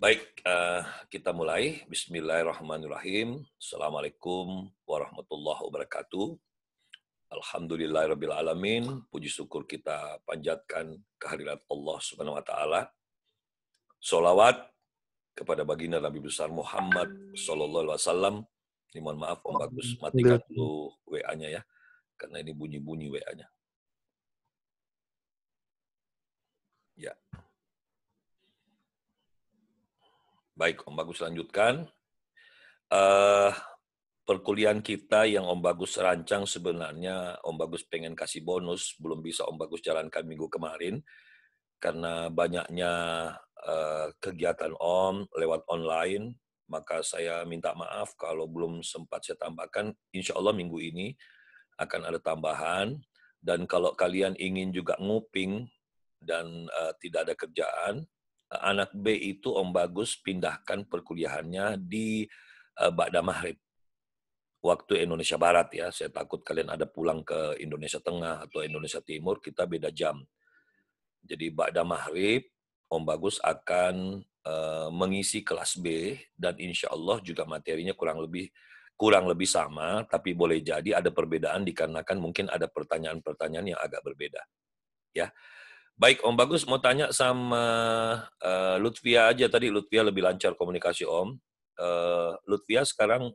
Baik, kita mulai. Bismillahirrahmanirrahim. Assalamualaikum warahmatullahi wabarakatuh. Alhamdulillahirabbil alamin. Puji syukur kita panjatkan kehadirat Allah Subhanahu wa taala. Sholawat kepada baginda Nabi besar Muhammad sallallahu alaihi wasallam. Mohon maaf Om Bagus, matikan dulu WA-nya ya. Karena ini bunyi-bunyi WA-nya. Ya. Baik, Om Bagus lanjutkan. Perkuliahan kita yang Om Bagus rancang sebenarnya Om Bagus pengen kasih bonus, belum bisa Om Bagus jalankan minggu kemarin, karena banyaknya kegiatan Om lewat online, maka saya minta maaf kalau belum sempat saya tambahkan. Insya Allah minggu ini akan ada tambahan, dan kalau kalian ingin juga nguping dan tidak ada kerjaan, anak B itu Om Bagus pindahkan perkuliahannya di Ba'da Maghrib, waktu Indonesia Barat ya. Saya takut kalian ada pulang ke Indonesia Tengah atau Indonesia Timur, kita beda jam. Jadi Ba'da Maghrib, Om Bagus akan mengisi kelas B, dan insya Allah juga materinya kurang lebih sama, tapi boleh jadi ada perbedaan dikarenakan mungkin ada pertanyaan-pertanyaan yang agak berbeda. Ya. Baik, Om Bagus mau tanya sama Lutfia aja tadi. Lutfia lebih lancar komunikasi Om. Lutfia sekarang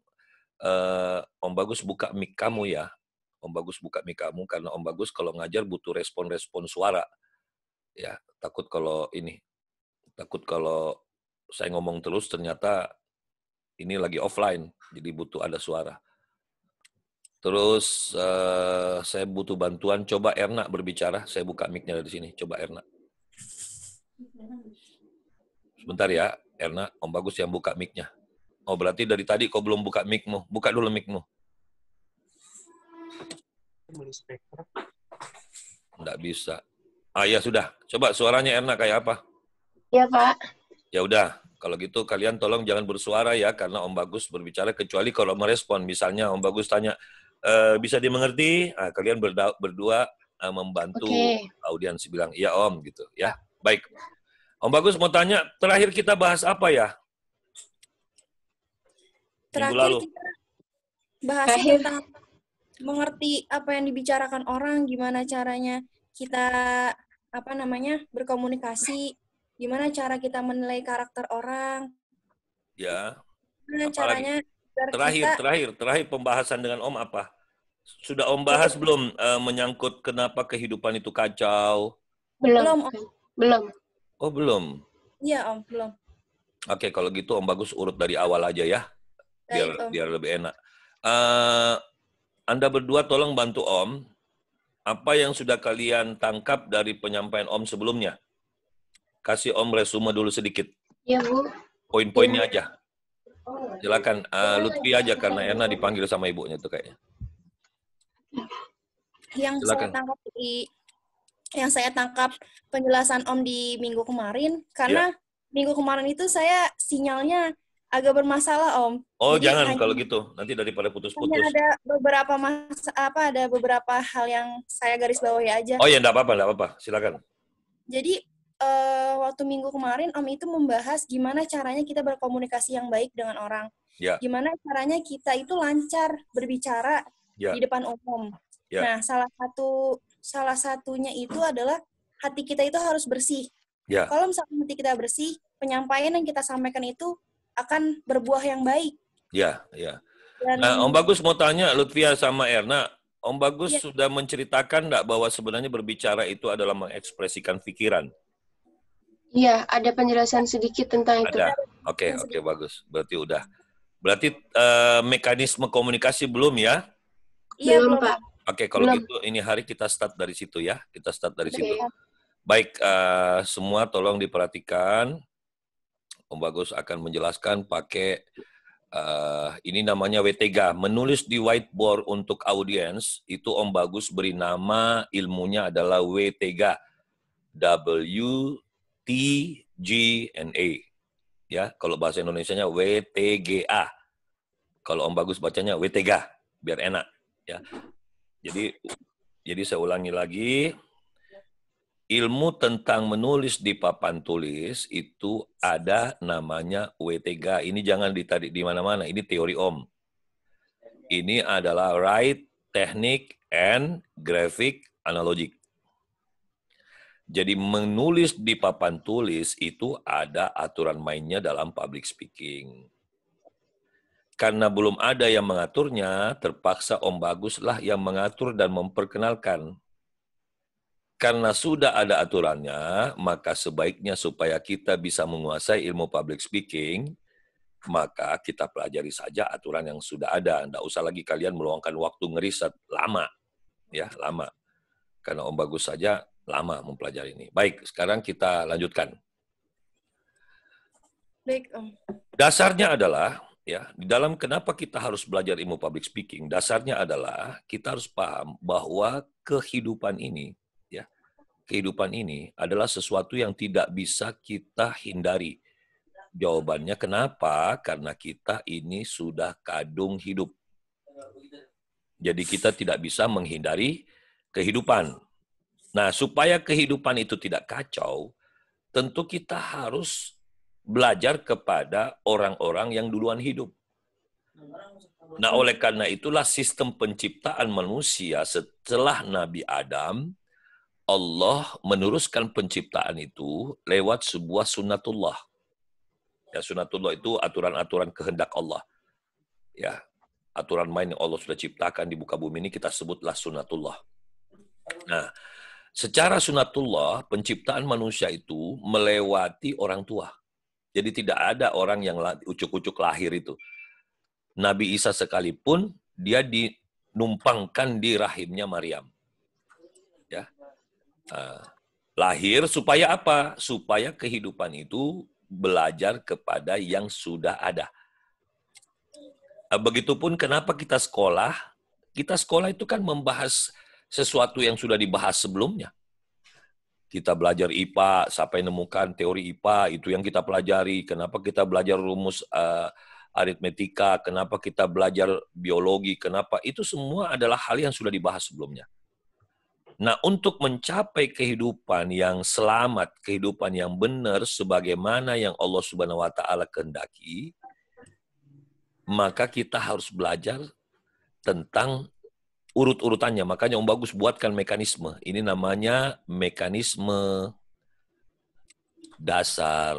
Om Bagus buka mic kamu ya. Om Bagus buka mic kamu karena Om Bagus kalau ngajar butuh respon-respon suara. Ya, takut kalau saya ngomong terus ternyata ini lagi offline, jadi butuh ada suara. Terus saya butuh bantuan, coba Erna berbicara, saya buka mic-nya dari sini, coba Erna. Sebentar ya, Erna, Om Bagus yang buka mic-nya. Oh, berarti dari tadi kau belum buka mic-mu. Buka dulu mic-mu. Nggak bisa. Ya sudah. Coba suaranya Erna kayak apa? Ya, Pak. Ya udah. Kalau gitu kalian tolong jangan bersuara ya, karena Om Bagus berbicara kecuali kalau merespon. Misalnya Om Bagus tanya, bisa dimengerti? Nah, kalian berdua membantu audiens bilang, iya Om, gitu ya. Baik. Om Bagus mau tanya, terakhir kita bahas apa ya? Terakhir kita bahas tentang mengerti apa yang dibicarakan orang, gimana caranya kita berkomunikasi, gimana cara kita menilai karakter orang. Ya. Gimana caranya Terakhir pembahasan dengan Om apa? Sudah Om bahas belum menyangkut kenapa kehidupan itu kacau? Belum. Oh, belum? Iya, Om, belum. Oke, kalau gitu Om Bagus urut dari awal aja ya, biar lebih enak. Anda berdua tolong bantu Om, apa yang sudah kalian tangkap dari penyampaian Om sebelumnya? Kasih Om resume dulu sedikit. Iya, Bu. Poin-poinnya aja. Silakan, Lutfi aja karena Erna dipanggil sama ibunya tuh kayaknya. Yang saya tangkap penjelasan Om di minggu kemarin, karena minggu kemarin itu saya sinyalnya agak bermasalah Om. Oh, jadi jangan kalau gitu, nanti daripada putus-putus. Ada beberapa hal yang saya garis bawahi aja. Oh ya, enggak apa-apa, silakan. Jadi waktu minggu kemarin Om itu membahas gimana caranya kita berkomunikasi yang baik dengan orang. Ya. Gimana caranya kita itu lancar berbicara di depan umum. Ya. Nah, salah satunya itu adalah hati kita itu harus bersih. Ya. Kalau misalnya hati kita bersih, penyampaian yang kita sampaikan itu akan berbuah yang baik. Ya. Nah, Om Bagus mau tanya, Lutfia sama Erna, Om Bagus sudah menceritakan enggak bahwa sebenarnya berbicara itu adalah mengekspresikan pikiran? Iya, ada penjelasan sedikit tentang itu. Ada. Oke, bagus. Berarti mekanisme komunikasi belum ya? Iya, belum, Pak. Oke, kalau gitu ini hari kita start dari situ ya. Situ. Baik, semua tolong diperhatikan. Om Bagus akan menjelaskan pakai ini namanya WTG. Menulis di whiteboard untuk audiens, itu Om Bagus beri nama ilmunya adalah WTG. WTGNA. Ya, kalau bahasa Indonesianya WTGA. Kalau Om Bagus bacanya WTG, biar enak ya. Jadi saya ulangi lagi. ilmu tentang menulis di papan tulis itu ada namanya W3. Ini jangan ditarik di mana-mana. Ini teori Om. Ini adalah Write, Technique, and Graphic Analogic. Jadi menulis di papan tulis itu ada aturan mainnya dalam public speaking. Karena belum ada yang mengaturnya, terpaksa Om Bagus lah yang mengatur dan memperkenalkan. Karena sudah ada aturannya, maka sebaiknya supaya kita bisa menguasai ilmu public speaking, maka kita pelajari saja aturan yang sudah ada. Nggak usah lagi kalian meluangkan waktu ngeriset lama, ya lama. Karena Om Bagus saja lama mempelajari ini. Baik, sekarang kita lanjutkan. Baik, Om. Dasarnya adalah, ya, di dalam kenapa kita harus belajar ilmu public speaking, dasarnya adalah kita harus paham bahwa kehidupan ini, kehidupan ini adalah sesuatu yang tidak bisa kita hindari. Jawabannya kenapa? Karena kita ini sudah kadung hidup. Jadi kita tidak bisa menghindari kehidupan. Nah, supaya kehidupan itu tidak kacau, tentu kita harus belajar kepada orang-orang yang duluan hidup. Nah, oleh karena itulah sistem penciptaan manusia setelah Nabi Adam, Allah meneruskan penciptaan itu lewat sebuah sunnatullah. Ya, sunnatullah itu aturan-aturan kehendak Allah. Ya, aturan main yang Allah sudah ciptakan di muka bumi ini kita sebutlah sunnatullah. Nah, secara sunnatullah penciptaan manusia itu melewati orang tua. Jadi tidak ada orang yang ucuk-ucuk lahir itu. Nabi Isa sekalipun dia dinumpangkan di rahimnya Maryam. Ya. Lahir supaya apa? Supaya kehidupan itu belajar kepada yang sudah ada. Begitupun kenapa kita sekolah? Kita sekolah itu kan membahas sesuatu yang sudah dibahas sebelumnya. Kita belajar IPA sampai nemukan teori IPA, itu yang kita pelajari. Kenapa kita belajar rumus aritmetika, kenapa kita belajar biologi, kenapa? Itu semua adalah hal yang sudah dibahas sebelumnya. Nah, untuk mencapai kehidupan yang selamat, kehidupan yang benar, sebagaimana yang Allah Subhanahu wa Ta'ala kehendaki, maka kita harus belajar tentang urut-urutannya. Makanya Om Bagus buatkan mekanisme. Ini namanya mekanisme dasar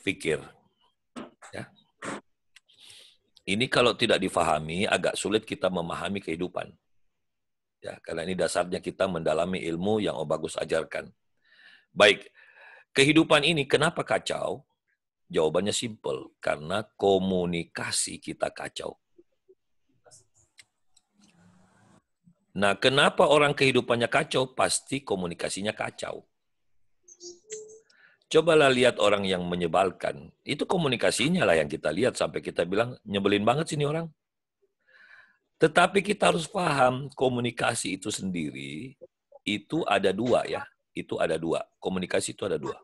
fikir. Ya. Ini kalau tidak difahami, agak sulit kita memahami kehidupan. Ya, karena ini dasarnya kita mendalami ilmu yang Om Bagus ajarkan. Baik, kehidupan ini kenapa kacau? Jawabannya simpel, karena komunikasi kita kacau. Nah, kenapa orang kehidupannya kacau? Pasti komunikasinya kacau. Cobalah lihat orang yang menyebalkan. Itu komunikasinya lah yang kita lihat sampai kita bilang, nyebelin banget sih ini orang. Tetapi kita harus paham, komunikasi itu sendiri, itu ada dua ya. Itu ada dua. Komunikasi itu ada dua.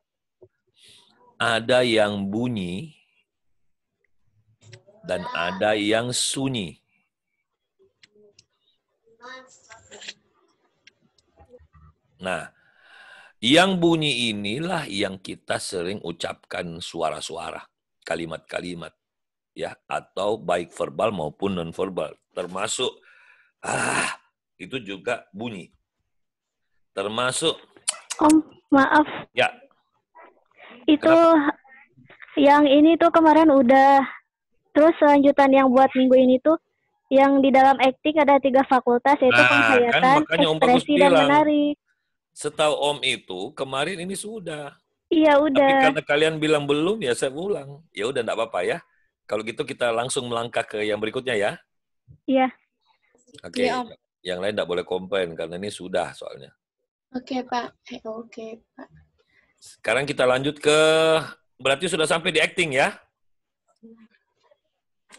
Ada yang bunyi, dan ada yang sunyi. Nah, yang bunyi inilah yang kita sering ucapkan suara-suara, kalimat-kalimat. Ya, atau baik verbal maupun non-verbal. Termasuk, itu juga bunyi. Termasuk. Om, maaf. Ya. Itu kenapa? Yang ini tuh kemarin udah. Terus selanjutan yang buat minggu ini tuh, yang di dalam acting ada 3 fakultas, yaitu penghayatan, ekspresi, dan menari. Setahu Om itu, kemarin ini sudah. Iya, udah. Tapi karena kalian bilang belum, ya saya ulang. Ya udah, enggak apa-apa ya. Kalau gitu kita langsung melangkah ke yang berikutnya ya. Iya. Oke. Ya, yang lain enggak boleh komplain karena ini sudah soalnya. Oke, Pak. Oke, Pak. Sekarang kita lanjut ke, berarti sudah sampai di acting ya?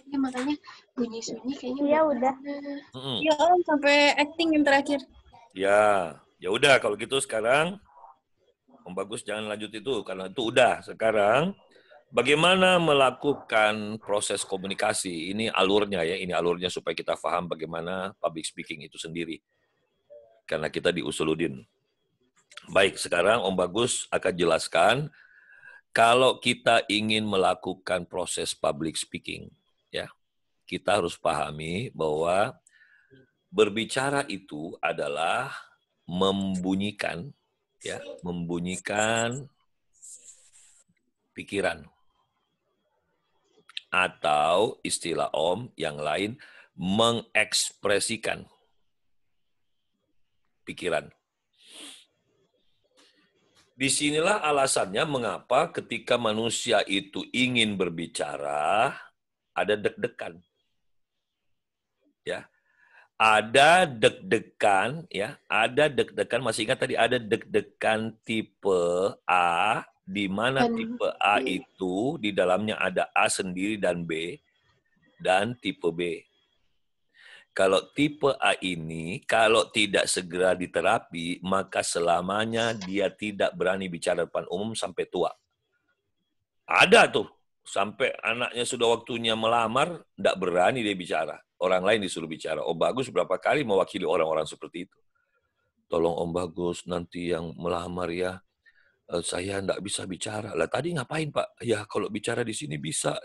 Ya, makanya bunyi sunyi kayaknya iya udah. Iya, Om, sampai acting yang terakhir. Ya, ya udah kalau gitu sekarang Om Bagus jangan lanjut itu karena itu udah. Sekarang bagaimana melakukan proses komunikasi? Ini alurnya ya, ini alurnya supaya kita paham bagaimana public speaking itu sendiri. Karena kita di Usuluddin. Baik, sekarang Om Bagus akan jelaskan kalau kita ingin melakukan proses public speaking, ya, kita harus pahami bahwa berbicara itu adalah membunyikan, ya, membunyikan pikiran. Atau istilah Om yang lain, mengekspresikan pikiran. Disinilah alasannya mengapa ketika manusia itu ingin berbicara, ada deg-degan. Ya. Ada deg-degan, ya, ada deg-degan, masih ingat tadi ada deg-degan tipe A, di mana tipe A itu di dalamnya ada A sendiri dan B, dan tipe B. Kalau tipe A ini, kalau tidak segera diterapi, maka selamanya dia tidak berani bicara depan umum sampai tua. Ada tuh, sampai anaknya sudah waktunya melamar, tidak berani dia bicara. Orang lain disuruh bicara. Om Bagus berapa kali mewakili orang-orang seperti itu. Tolong Om Bagus, nanti yang melamar ya, saya tidak bisa bicara. Lah tadi ngapain Pak? Ya kalau bicara di sini bisa.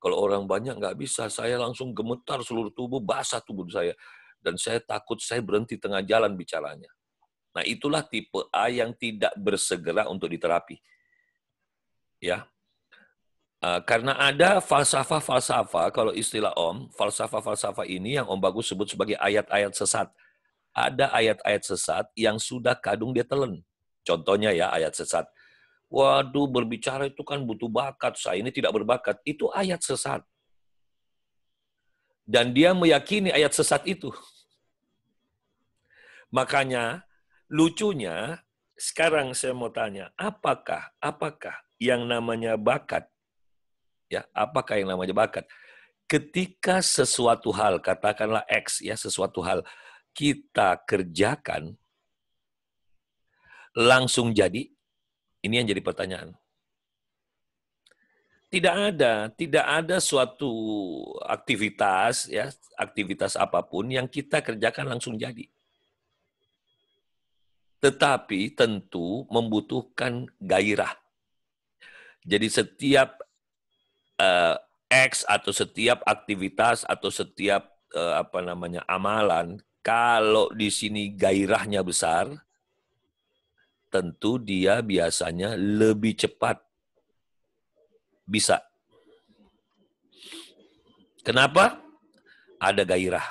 Kalau orang banyak nggak bisa, saya langsung gemetar seluruh tubuh, basah tubuh saya. Dan saya takut saya berhenti tengah jalan bicaranya. Nah itulah tipe A yang tidak bersegera untuk diterapi. Ya, karena ada falsafah-falsafah, kalau istilah Om, falsafah-falsafah ini yang Om Bagus sebut sebagai ayat-ayat sesat. Ada ayat-ayat sesat yang sudah kadung dia telan. Contohnya ya ayat sesat. Waduh, berbicara itu kan butuh bakat. Saya ini tidak berbakat. Itu ayat sesat. Dan dia meyakini ayat sesat itu. Makanya, lucunya, sekarang saya mau tanya, apakah yang namanya bakat, ya, apakah yang namanya bakat? Ketika sesuatu hal, katakanlah X, ya, sesuatu hal, kita kerjakan, langsung jadi, ini yang jadi pertanyaan. Tidak ada suatu aktivitas, ya, aktivitas apapun yang kita kerjakan langsung jadi. Tetapi tentu membutuhkan gairah. Jadi setiap X atau setiap aktivitas atau setiap amalan, kalau di sini gairahnya besar, tentu dia biasanya lebih cepat bisa. Kenapa? Ada gairah.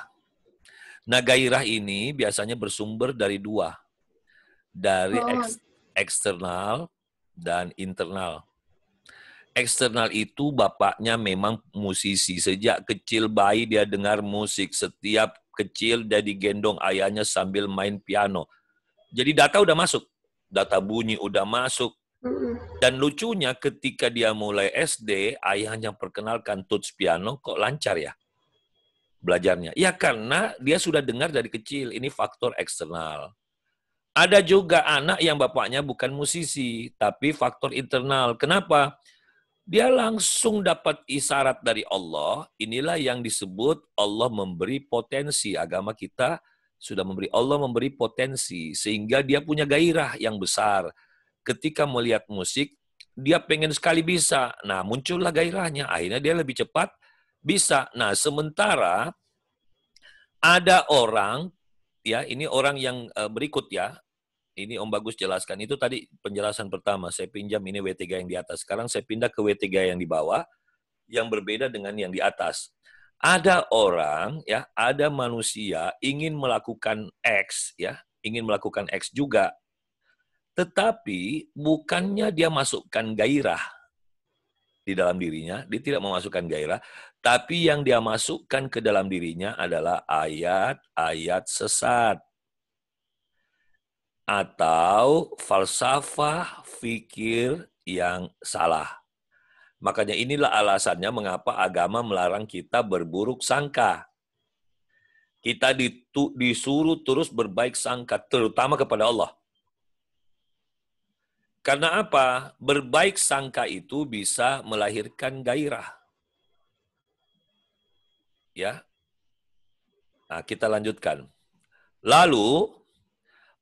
Nah, gairah ini biasanya bersumber dari dua. Dari eksternal dan internal. Eksternal itu bapaknya memang musisi. Sejak kecil bayi dia dengar musik. Setiap kecil dia digendong ayahnya sambil main piano. Jadi data udah masuk. Data bunyi udah masuk. Dan lucunya ketika dia mulai SD, ayahnya perkenalkan tuts piano, kok lancar ya belajarnya? Ya karena dia sudah dengar dari kecil, ini faktor eksternal. Ada juga anak yang bapaknya bukan musisi, tapi faktor internal. Kenapa? Dia langsung dapat isyarat dari Allah, inilah yang disebut Allah memberi potensi. Agama kita sudah memberi, Allah memberi potensi, sehingga dia punya gairah yang besar. Ketika melihat musik, dia pengen sekali bisa. Nah, muncullah gairahnya. Akhirnya dia lebih cepat bisa. Nah, sementara ada orang, ya ini orang yang berikut ya, ini Om Bagus jelaskan. Itu tadi penjelasan pertama, saya pinjam ini W3 yang di atas. Sekarang saya pindah ke W3 yang di bawah, yang berbeda dengan yang di atas. Ada orang, ya, ada manusia ingin melakukan X, ya, ingin melakukan X juga. Tetapi bukannya dia masukkan gairah di dalam dirinya, dia tidak memasukkan gairah, tapi yang dia masukkan ke dalam dirinya adalah ayat-ayat sesat atau falsafah fikir yang salah. Makanya inilah alasannya mengapa agama melarang kita berburuk sangka. Kita disuruh terus berbaik sangka, terutama kepada Allah. Karena apa? Berbaik sangka itu bisa melahirkan gairah. Ya. Nah, kita lanjutkan. Lalu,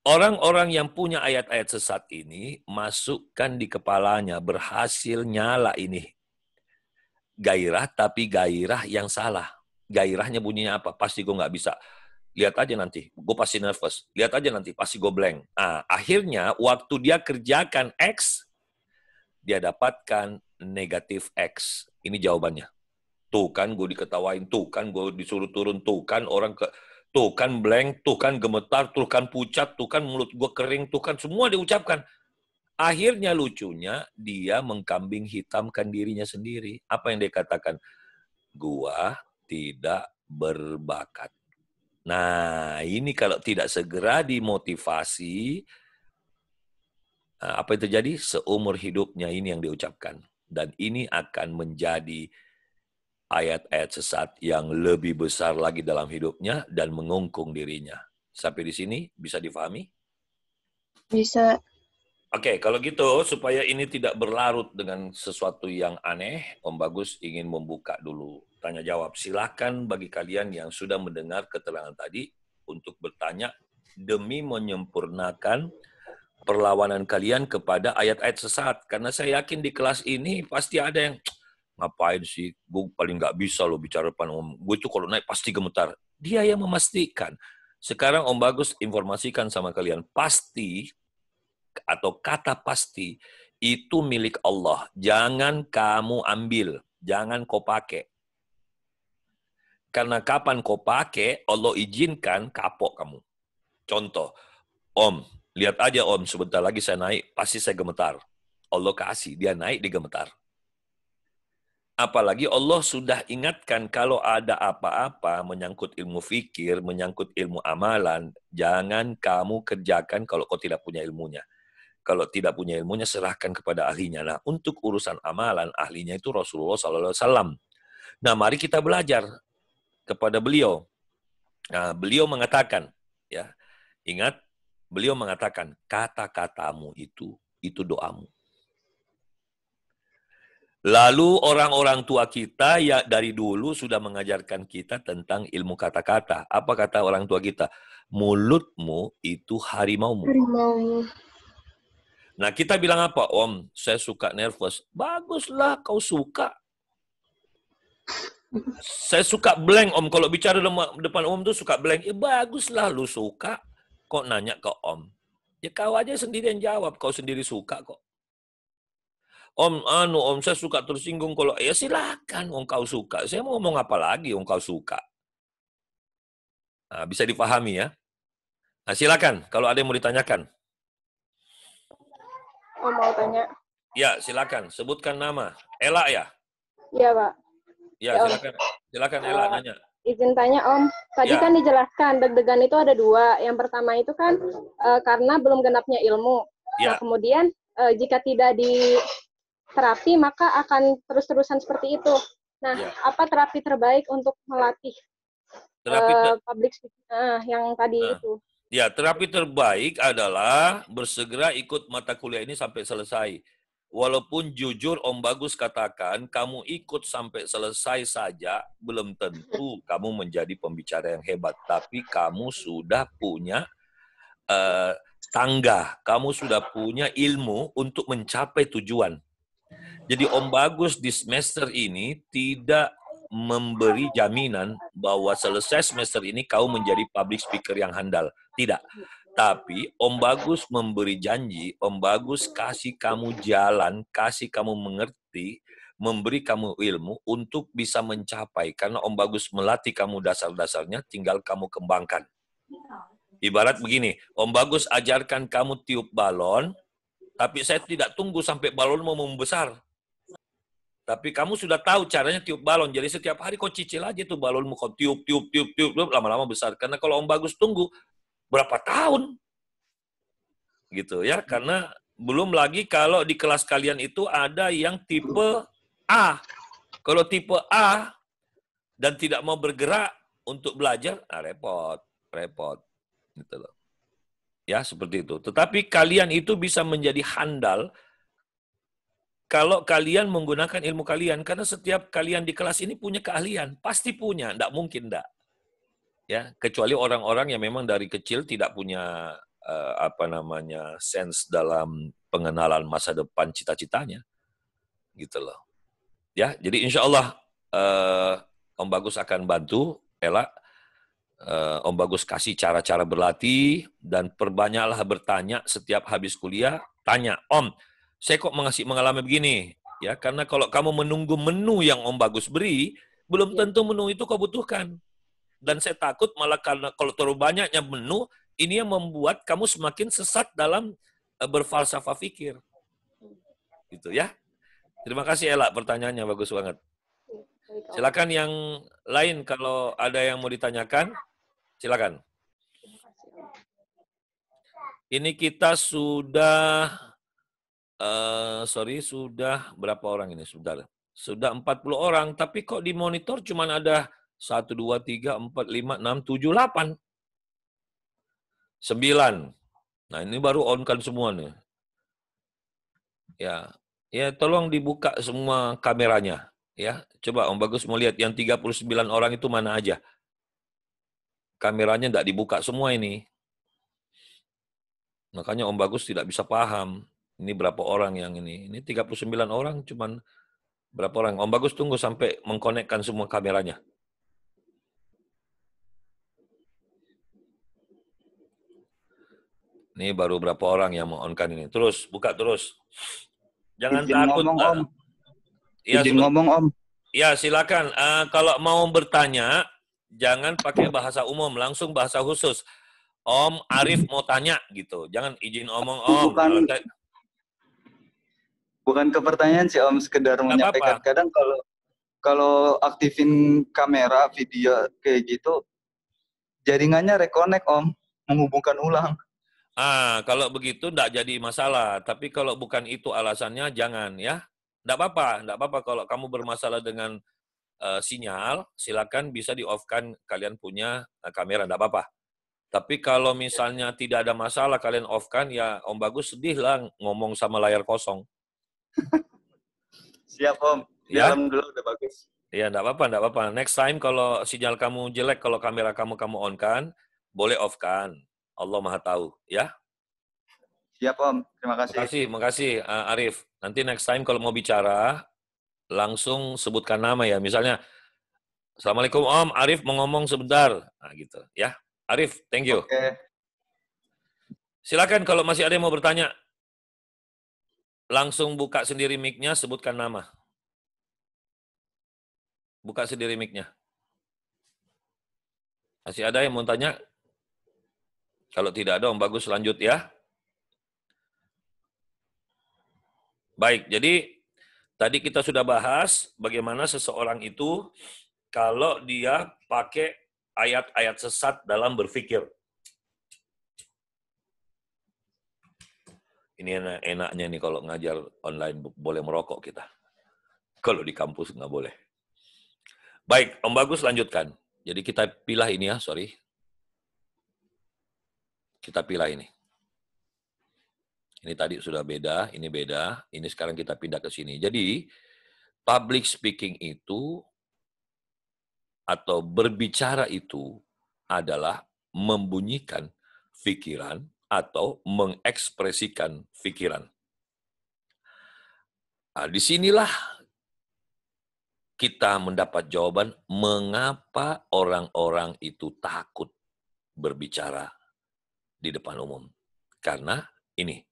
Orang-orang yang punya ayat-ayat sesat ini, masukkan di kepalanya, berhasil nyala ini. Gairah, tapi gairah yang salah. Gairahnya bunyinya apa? Pasti gue nggak bisa. Lihat aja nanti, gue pasti nervous. Lihat aja nanti, pasti gue blank. Nah, akhirnya waktu dia kerjakan X, dia dapatkan negatif X. Ini jawabannya. Tuh kan gue diketawain, tuh kan gue disuruh turun, tuh kan orang tuh kan blank, tuh kan gemetar, tuh kan pucat, tuh kan mulut gue kering, tuh kan semua diucapkan. Akhirnya lucunya dia mengkambing hitamkan dirinya sendiri. Apa yang dia katakan? Gua tidak berbakat. Nah, ini kalau tidak segera dimotivasi, apa yang terjadi? Seumur hidupnya ini yang diucapkan. Dan ini akan menjadi ayat-ayat sesat yang lebih besar lagi dalam hidupnya dan mengungkung dirinya. Sampai di sini bisa difahami? Bisa. Oke, kalau gitu supaya ini tidak berlarut dengan sesuatu yang aneh, Om Bagus ingin membuka dulu tanya jawab. Silakan bagi kalian yang sudah mendengar keterangan tadi untuk bertanya demi menyempurnakan perlawanan kalian kepada ayat-ayat sesat. Karena saya yakin di kelas ini pasti ada yang ngapain sih, gue paling nggak bisa loh bicara depan Om. Gue tuh kalau naik pasti gemetar. Dia yang memastikan. Sekarang Om Bagus informasikan sama kalian, pasti atau kata pasti itu milik Allah. Jangan kamu ambil, jangan kau pakai. Karena kapan kau pakai, Allah izinkan kapok kamu. Contoh, Om, lihat aja Om, sebentar lagi saya naik, pasti saya gemetar. Allah kasih, dia naik, dia gemetar. Apalagi Allah sudah ingatkan kalau ada apa-apa menyangkut ilmu fikir, menyangkut ilmu amalan, jangan kamu kerjakan kalau kau tidak punya ilmunya. Kalau tidak punya ilmunya, serahkan kepada ahlinya. Nah, untuk urusan amalan, ahlinya itu Rasulullah SAW. Nah, mari kita belajar kepada beliau. Nah, beliau mengatakan, ya, ingat, beliau mengatakan, kata-katamu itu doamu. Lalu orang-orang tua kita ya dari dulu sudah mengajarkan kita tentang ilmu kata-kata. Apa kata orang tua kita? Mulutmu itu harimaumu. Harimau. Nah, kita bilang apa? Om, saya suka nervous. Baguslah kau suka. Saya suka blank, Om. Kalau bicara depan Om tuh suka blank. Ya baguslah lu suka. Kok nanya ke Om? Ya kau aja sendiri yang jawab. Kau sendiri suka kok. Om, Om, saya suka tersinggung kalau ya silakan Om kau suka. Saya mau ngomong apa lagi Om kau suka. Nah, bisa dipahami ya. Nah, silakan kalau ada yang mau ditanyakan. Om mau tanya. Ya, silakan. Sebutkan nama. Ella ya? Iya, Pak. Ya, silakan. Silakan Ella nanya. Izin tanya, Om. Tadi kan dijelaskan deg-degan itu ada dua. Yang pertama itu kan karena belum genapnya ilmu. Ya. Nah, kemudian jika tidak diterapi, maka akan terus-terusan seperti itu. Nah, apa terapi terbaik untuk melatih public speaking yang tadi itu? Ya, terapi terbaik adalah bersegera ikut mata kuliah ini sampai selesai. Walaupun jujur Om Bagus katakan, kamu ikut sampai selesai saja, belum tentu kamu menjadi pembicara yang hebat. Tapi kamu sudah punya tangga, kamu sudah punya ilmu untuk mencapai tujuan. Jadi Om Bagus di semester ini tidak memberi jaminan bahwa selesai semester ini kau menjadi public speaker yang handal. Tidak. Tapi Om Bagus memberi janji, Om Bagus kasih kamu jalan, kasih kamu mengerti, memberi kamu ilmu untuk bisa mencapai. Karena Om Bagus melatih kamu dasar-dasarnya, tinggal kamu kembangkan. Ibarat begini, Om Bagus ajarkan kamu tiup balon, tapi saya tidak tunggu sampai balon mau membesar. Tapi kamu sudah tahu caranya tiup balon. Jadi setiap hari kau cicil aja tuh balonmu. Kau tiup, lama-lama besar. Karena kalau Om Bagus tunggu, berapa tahun? Gitu ya. Karena belum lagi kalau di kelas kalian itu ada yang tipe A. Kalau tipe A dan tidak mau bergerak untuk belajar, repot. Gitu loh. Ya, seperti itu. Tetapi kalian itu bisa menjadi handal kalau kalian menggunakan ilmu kalian, karena setiap kalian di kelas ini punya keahlian, pasti punya, tidak mungkin tidak. Ya, kecuali orang-orang yang memang dari kecil tidak punya sense dalam pengenalan masa depan cita-citanya, gitu loh. Ya, jadi insya Allah Om Bagus akan bantu Ella. Om Bagus kasih cara-cara berlatih dan perbanyaklah bertanya setiap habis kuliah. Tanya, Om, saya kok mengalami begini? Ya, karena kalau kamu menunggu menu yang Om Bagus beri, belum tentu menu itu kau butuhkan. Dan saya takut malah karena kalau terlalu banyaknya menu, ini yang membuat kamu semakin sesat dalam berfalsafah fikir. Gitu ya. Terima kasih Ella, pertanyaannya bagus banget. Silakan yang lain kalau ada yang mau ditanyakan. Silakan. Ini kita sudah, sudah berapa orang ini? Sudah 40 orang, tapi kok di monitor cuma ada 1, 2, 3, 4, 5, 6, 7, 8. 9. Nah, ini baru on kan semua nih. Ya, tolong dibuka semua kameranya. Ya, coba Om Bagus mau lihat yang 39 orang itu mana aja. Kameranya tidak dibuka semua ini. Makanya Om Bagus tidak bisa paham. Ini berapa orang yang ini. Ini 39 orang, cuman berapa orang. Om Bagus tunggu sampai mengkonekkan semua kameranya. Ini baru berapa orang yang mau-on-kan ini. Terus, buka terus. Jangan izin takut. Ngomong, Om. Ya, izin ngomong, Om. Ya, silakan. Kalau mau bertanya, jangan pakai bahasa umum, langsung bahasa khusus. Om Arif mau tanya gitu. Jangan izin omong Om. Bukan ke pertanyaan sih Om, sekedar menyampaikan. Kadang kalau aktifin kamera, video kayak gitu, jaringannya reconnect Om, menghubungkan ulang. Kalau begitu enggak jadi masalah. Tapi kalau bukan itu alasannya, jangan ya. Enggak apa-apa kalau kamu bermasalah dengan sinyal, silakan bisa di-off-kan kalian punya kamera, enggak apa-apa. Tapi kalau misalnya tidak ada masalah kalian off-kan, ya Om Bagus sedih lah ngomong sama layar kosong. Siap Om, ya? Alhamdulillah udah bagus. Iya, enggak apa-apa. Next time kalau sinyal kamu jelek, kalau kamera kamu on-kan, boleh off-kan. Allah Maha tahu, ya. Siap Om, terima kasih. Terima kasih Arif. Nanti next time kalau mau bicara, langsung sebutkan nama ya. Misalnya, Assalamualaikum Om, Arif mau ngomong sebentar. Nah gitu, ya. Arif, thank you. Oke. Silakan kalau masih ada yang mau bertanya. Langsung buka sendiri mic-nya, sebutkan nama. Buka sendiri mic-nya. Masih ada yang mau tanya? Kalau tidak ada, Om Bagus lanjut ya. Baik, jadi tadi kita sudah bahas bagaimana seseorang itu kalau dia pakai ayat-ayat sesat dalam berpikir. Ini enaknya nih kalau ngajar online boleh merokok kita. Kalau di kampus nggak boleh. Baik, Om Bagus lanjutkan. Jadi kita pilih ini ya, sorry. Kita pilih ini. Ini tadi sudah beda, ini sekarang kita pindah ke sini. Jadi, public speaking itu atau berbicara itu adalah membunyikan pikiran atau mengekspresikan pikiran. Nah, disinilah kita mendapat jawaban mengapa orang-orang itu takut berbicara di depan umum. Karena ini,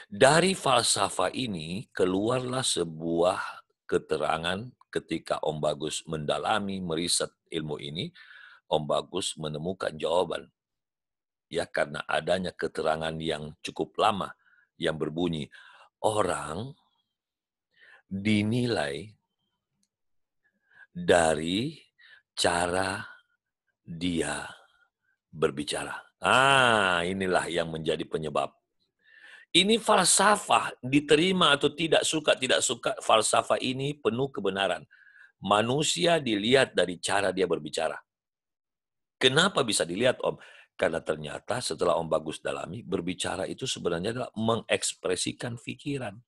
dari falsafah ini keluarlah sebuah keterangan ketika Om Bagus mendalami, meriset ilmu ini, Om Bagus menemukan jawaban. Ya, karena adanya keterangan yang cukup lama yang berbunyi, orang dinilai dari cara dia berbicara. Inilah yang menjadi penyebab. Ini falsafah, diterima atau tidak suka, falsafah ini penuh kebenaran. Manusia dilihat dari cara dia berbicara. Kenapa bisa dilihat, Om? Karena ternyata setelah Om Bagus dalami, berbicara itu sebenarnya adalah mengekspresikan pikiran.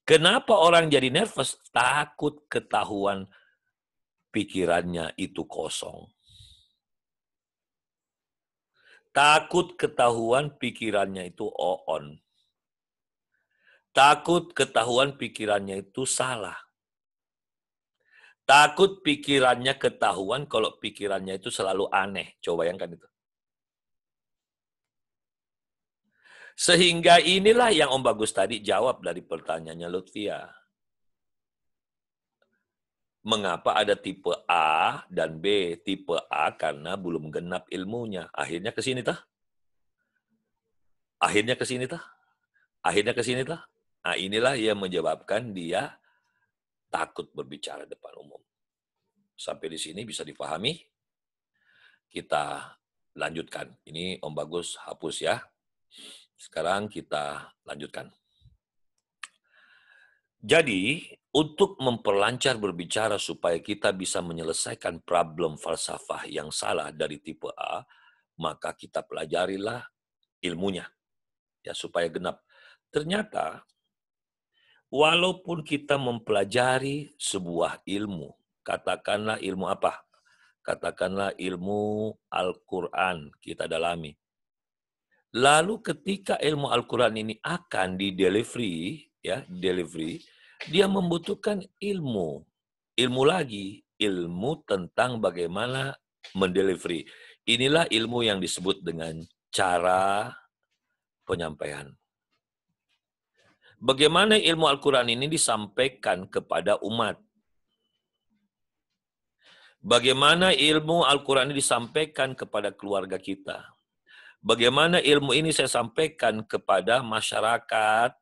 Kenapa orang jadi nervous? Takut ketahuan pikirannya itu kosong. Takut ketahuan pikirannya itu on. Takut ketahuan pikirannya itu salah. Takut pikirannya ketahuan kalau pikirannya itu selalu aneh. Coba bayangkan itu. Sehingga inilah yang Om Bagus tadi jawab dari pertanyaannya Lutfia. Mengapa ada tipe A dan B? Tipe A karena belum genap ilmunya. Akhirnya ke sini tah? Akhirnya ke sini tah? Akhirnya ke sini tah? Nah, inilah yang menyebabkan dia takut berbicara depan umum. Sampai di sini bisa dipahami? Kita lanjutkan. Ini Om Bagus hapus ya. Sekarang kita lanjutkan. Jadi, untuk memperlancar berbicara supaya kita bisa menyelesaikan problem falsafah yang salah dari tipe A, maka kita pelajarilah ilmunya. Ya, supaya genap. Ternyata, walaupun kita mempelajari sebuah ilmu, katakanlah ilmu apa? Katakanlah ilmu Al-Quran kita dalami. Lalu ketika ilmu Al-Quran ini akan di-delivery, ya, dia membutuhkan ilmu. Ilmu lagi, ilmu tentang bagaimana mendelivery. Inilah ilmu yang disebut dengan cara penyampaian. Bagaimana ilmu Al-Quran ini disampaikan kepada umat? Bagaimana ilmu Al-Quran ini disampaikan kepada keluarga kita? Bagaimana ilmu ini saya sampaikan kepada masyarakat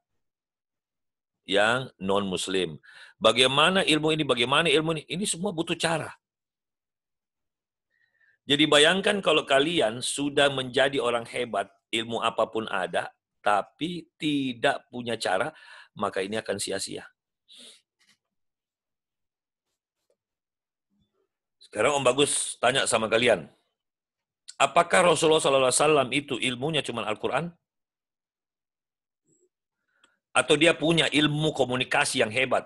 yang non-Muslim? Bagaimana ilmu ini? Bagaimana ilmu ini? Ini semua butuh cara. Jadi bayangkan kalau kalian sudah menjadi orang hebat, ilmu apapun ada, tapi tidak punya cara, maka ini akan sia-sia. Sekarang Om Bagus tanya sama kalian. Apakah Rasulullah SAW itu ilmunya cuma Al-Quran? Atau dia punya ilmu komunikasi yang hebat?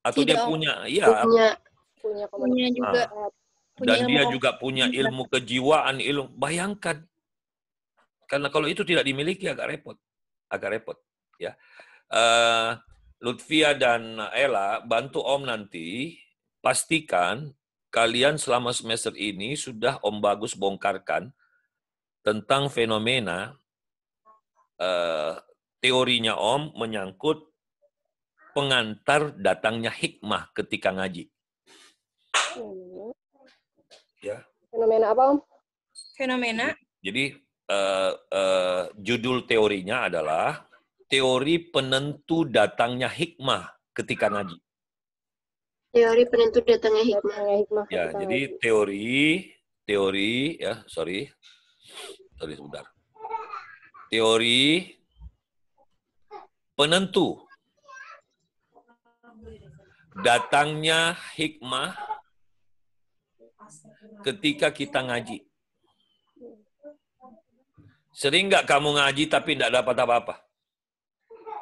Atau dia punya, ya, punya juga. Dan dia juga punya ilmu kejiwaan, ilmu. Bayangkan. Karena kalau itu tidak dimiliki agak repot. Ya. Lutfia dan Ella, bantu Om nanti, pastikan kalian selama semester ini sudah Om Bagus bongkarkan tentang fenomena teorinya Om menyangkut pengantar datangnya hikmah ketika ngaji. Ya. Fenomena apa, Om? Fenomena. Jadi judul teorinya adalah teori penentu datangnya hikmah ketika ngaji. Teori penentu datangnya hikmah. Ya, jadi teori ya, sorry sebentar. Teori penentu datangnya hikmah ketika kita ngaji. Sering nggak kamu ngaji tapi nggak dapat apa-apa?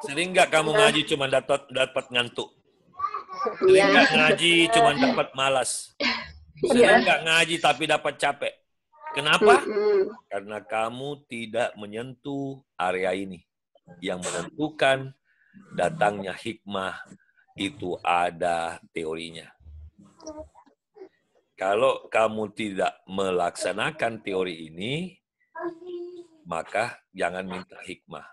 Sering nggak kamu ngaji cuma dapat ngantuk? Sering nggak ngaji cuma dapat malas? Sering nggak ngaji tapi dapat capek? Kenapa? Karena kamu tidak menyentuh area ini. Yang menentukan datangnya hikmah itu ada teorinya. Kalau kamu tidak melaksanakan teori ini, maka jangan minta hikmah.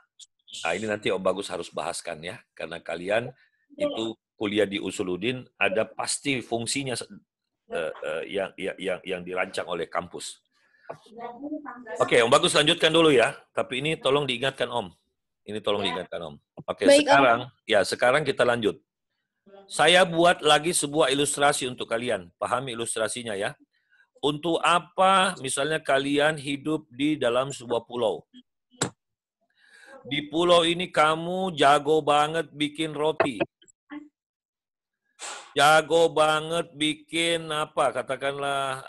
Nah, ini nanti Om Bagus harus bahaskan ya, karena kalian itu kuliah di Usuluddin ada pasti fungsinya yang dirancang oleh kampus. Oke, Om Bagus lanjutkan dulu ya. Tapi ini tolong diingatkan Om. Ini tolong diingatkan Om. Oke, baik, sekarang kita lanjut. Saya buat lagi sebuah ilustrasi untuk kalian. Pahami ilustrasinya ya. Untuk apa misalnya kalian hidup di dalam sebuah pulau. Di pulau ini kamu jago banget bikin roti. Jago banget bikin apa? Katakanlah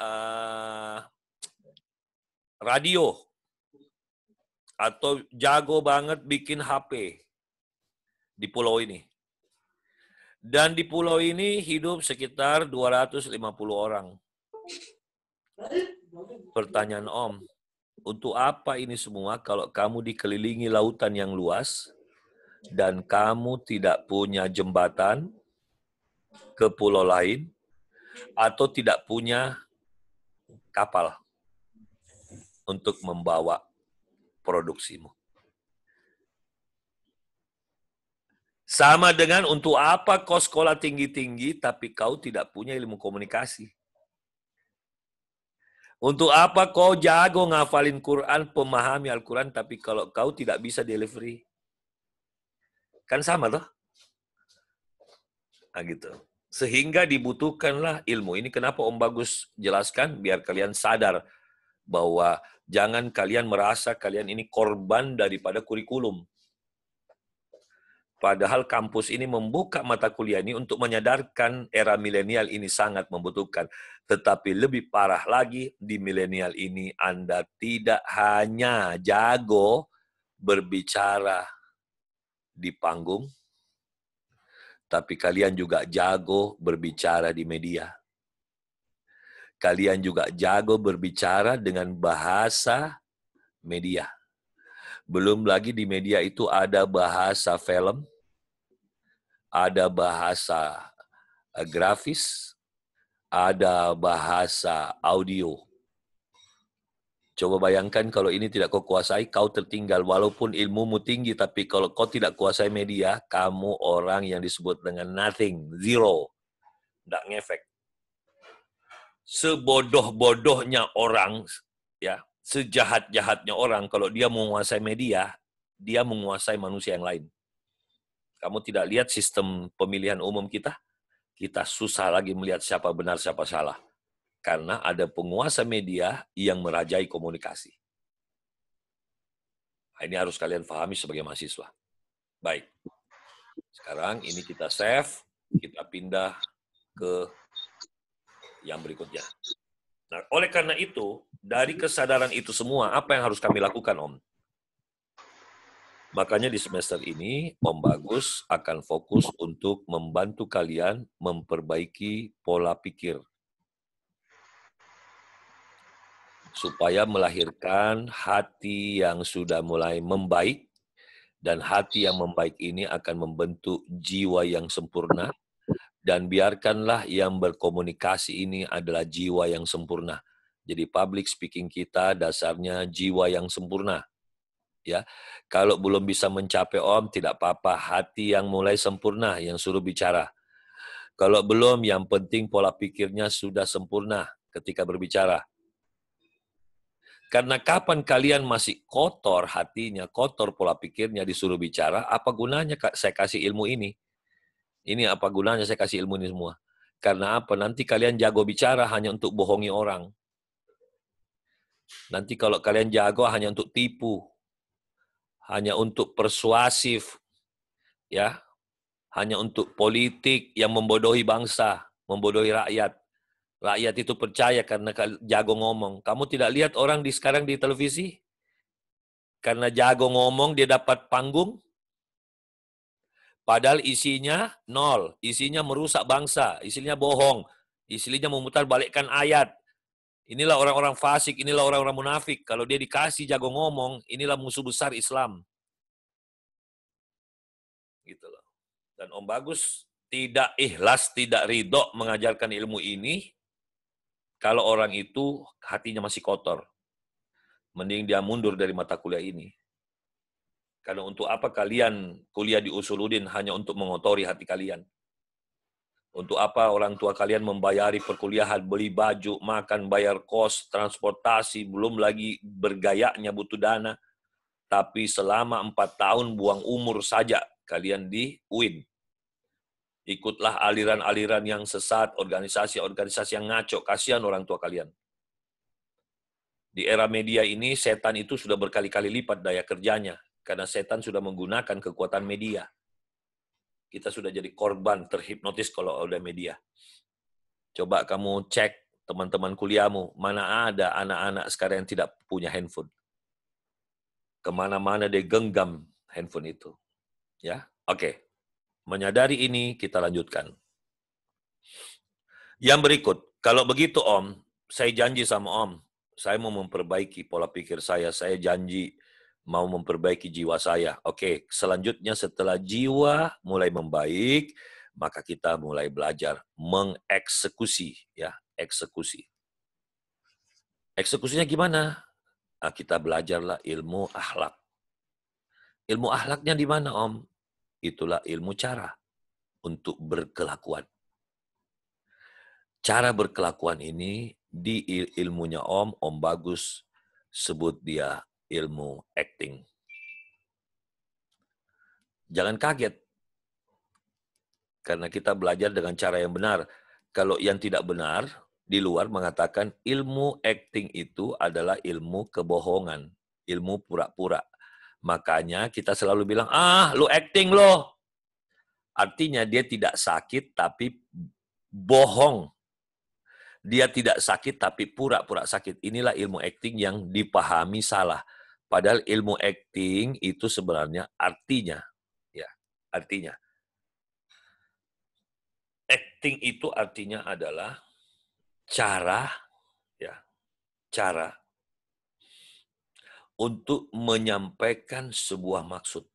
radio. Atau jago banget bikin HP di pulau ini. Dan di pulau ini hidup sekitar 250 orang. Pertanyaan Om, Untuk apa ini semua kalau kamu dikelilingi lautan yang luas dan kamu tidak punya jembatan ke pulau lain atau tidak punya kapal untuk membawa produksimu? Sama dengan untuk apa kau sekolah tinggi-tinggi tapi kau tidak punya ilmu komunikasi? Untuk apa kau jago ngafalin Quran, pemahami Al-Quran, tapi kalau kau tidak bisa delivery? Kan sama toh? Nah, gitu. Sehingga dibutuhkanlah ilmu. Ini kenapa Om Bagus jelaskan, biar kalian sadar bahwa jangan kalian merasa kalian ini korban daripada kurikulum. Padahal kampus ini membuka mata kuliah ini untuk menyadarkan era milenial ini sangat membutuhkan. Tetapi lebih parah lagi, di milenial ini Anda tidak hanya jago berbicara di panggung, tapi kalian juga jago berbicara di media. Kalian juga jago berbicara dengan bahasa media. Belum lagi di media itu ada bahasa film, ada bahasa grafis, ada bahasa audio. Coba bayangkan kalau ini tidak kau kuasai, kau tertinggal. Walaupun ilmumu tinggi, tapi kalau kau tidak kuasai media, kamu orang yang disebut dengan nothing, zero. Tidak ngefek. Sebodoh-bodohnya orang, ya, sejahat-jahatnya orang, kalau dia menguasai media, dia menguasai manusia yang lain. Kamu tidak lihat sistem pemilihan umum kita? Kita susah lagi melihat siapa benar, siapa salah. Karena ada penguasa media yang merajai komunikasi. Nah, ini harus kalian pahami sebagai mahasiswa. Baik. Sekarang ini kita save, kita pindah ke yang berikutnya. Nah, oleh karena itu, dari kesadaran itu semua, apa yang harus kami lakukan, Om? Makanya di semester ini, Om Bagus akan fokus untuk membantu kalian memperbaiki pola pikir. Supaya melahirkan hati yang sudah mulai membaik, dan hati yang membaik ini akan membentuk jiwa yang sempurna, dan biarkanlah yang berkomunikasi ini adalah jiwa yang sempurna. Jadi public speaking kita dasarnya jiwa yang sempurna. Ya, kalau belum bisa mencapai Om, tidak apa-apa, hati yang mulai sempurna yang suruh bicara. Kalau belum, yang penting pola pikirnya sudah sempurna ketika berbicara. Karena kapan kalian masih kotor hatinya, kotor pola pikirnya, disuruh bicara, apa gunanya saya kasih ilmu ini? Ini apa gunanya saya kasih ilmu ini semua? Karena apa? Nanti kalian jago bicara hanya untuk bohongi orang. Nanti kalau kalian jago hanya untuk tipu, hanya untuk persuasif, ya, hanya untuk politik yang membodohi bangsa, membodohi rakyat. Rakyat itu percaya karena jago ngomong. Kamu tidak lihat orang sekarang di televisi? Karena jago ngomong dia dapat panggung. Padahal isinya nol, isinya merusak bangsa, isinya bohong, isinya memutar balikkan ayat. Inilah orang-orang fasik, inilah orang-orang munafik. Kalau dia dikasih jago ngomong, inilah musuh besar Islam. Gitu loh. Dan Om Bagus tidak ikhlas, tidak ridho mengajarkan ilmu ini kalau orang itu hatinya masih kotor. Mending dia mundur dari mata kuliah ini. Karena untuk apa kalian kuliah di Usuluddin hanya untuk mengotori hati kalian? Untuk apa orang tua kalian membayari perkuliahan, beli baju, makan, bayar kos, transportasi, belum lagi bergayanya butuh dana. Tapi selama 4 tahun buang umur saja kalian di UIN. Ikutlah aliran-aliran yang sesat, organisasi-organisasi yang ngaco. Kasihan orang tua kalian. Di era media ini, setan itu sudah berkali-kali lipat daya kerjanya. Karena setan sudah menggunakan kekuatan media. Kita sudah jadi korban, terhipnotis kalau ada media. Coba kamu cek teman-teman kuliahmu, mana ada anak-anak sekarang yang tidak punya handphone. Kemana-mana dia genggam handphone itu. Ya, oke. Menyadari ini, kita lanjutkan. Yang berikut, kalau begitu Om, saya janji sama Om, Saya mau memperbaiki pola pikir saya janji mau memperbaiki jiwa saya. Oke, selanjutnya setelah jiwa mulai membaik, maka kita mulai belajar mengeksekusi, ya, eksekusi. Eksekusinya gimana? Nah, kita belajarlah ilmu akhlak. Ilmu akhlaknya di mana, Om? Itulah ilmu cara untuk berkelakuan. Cara berkelakuan ini di ilmunya Om Bagus sebut dia ilmu acting. Jangan kaget, karena kita belajar dengan cara yang benar. Kalau yang tidak benar, di luar mengatakan ilmu acting itu adalah ilmu kebohongan, ilmu pura-pura. Makanya kita selalu bilang, lu acting loh. Artinya dia tidak sakit tapi bohong. Dia tidak sakit tapi pura-pura sakit. Inilah ilmu acting yang dipahami salah. Padahal ilmu acting itu sebenarnya artinya, ya, artinya. Acting itu artinya adalah cara, ya, cara untuk menyampaikan sebuah maksud.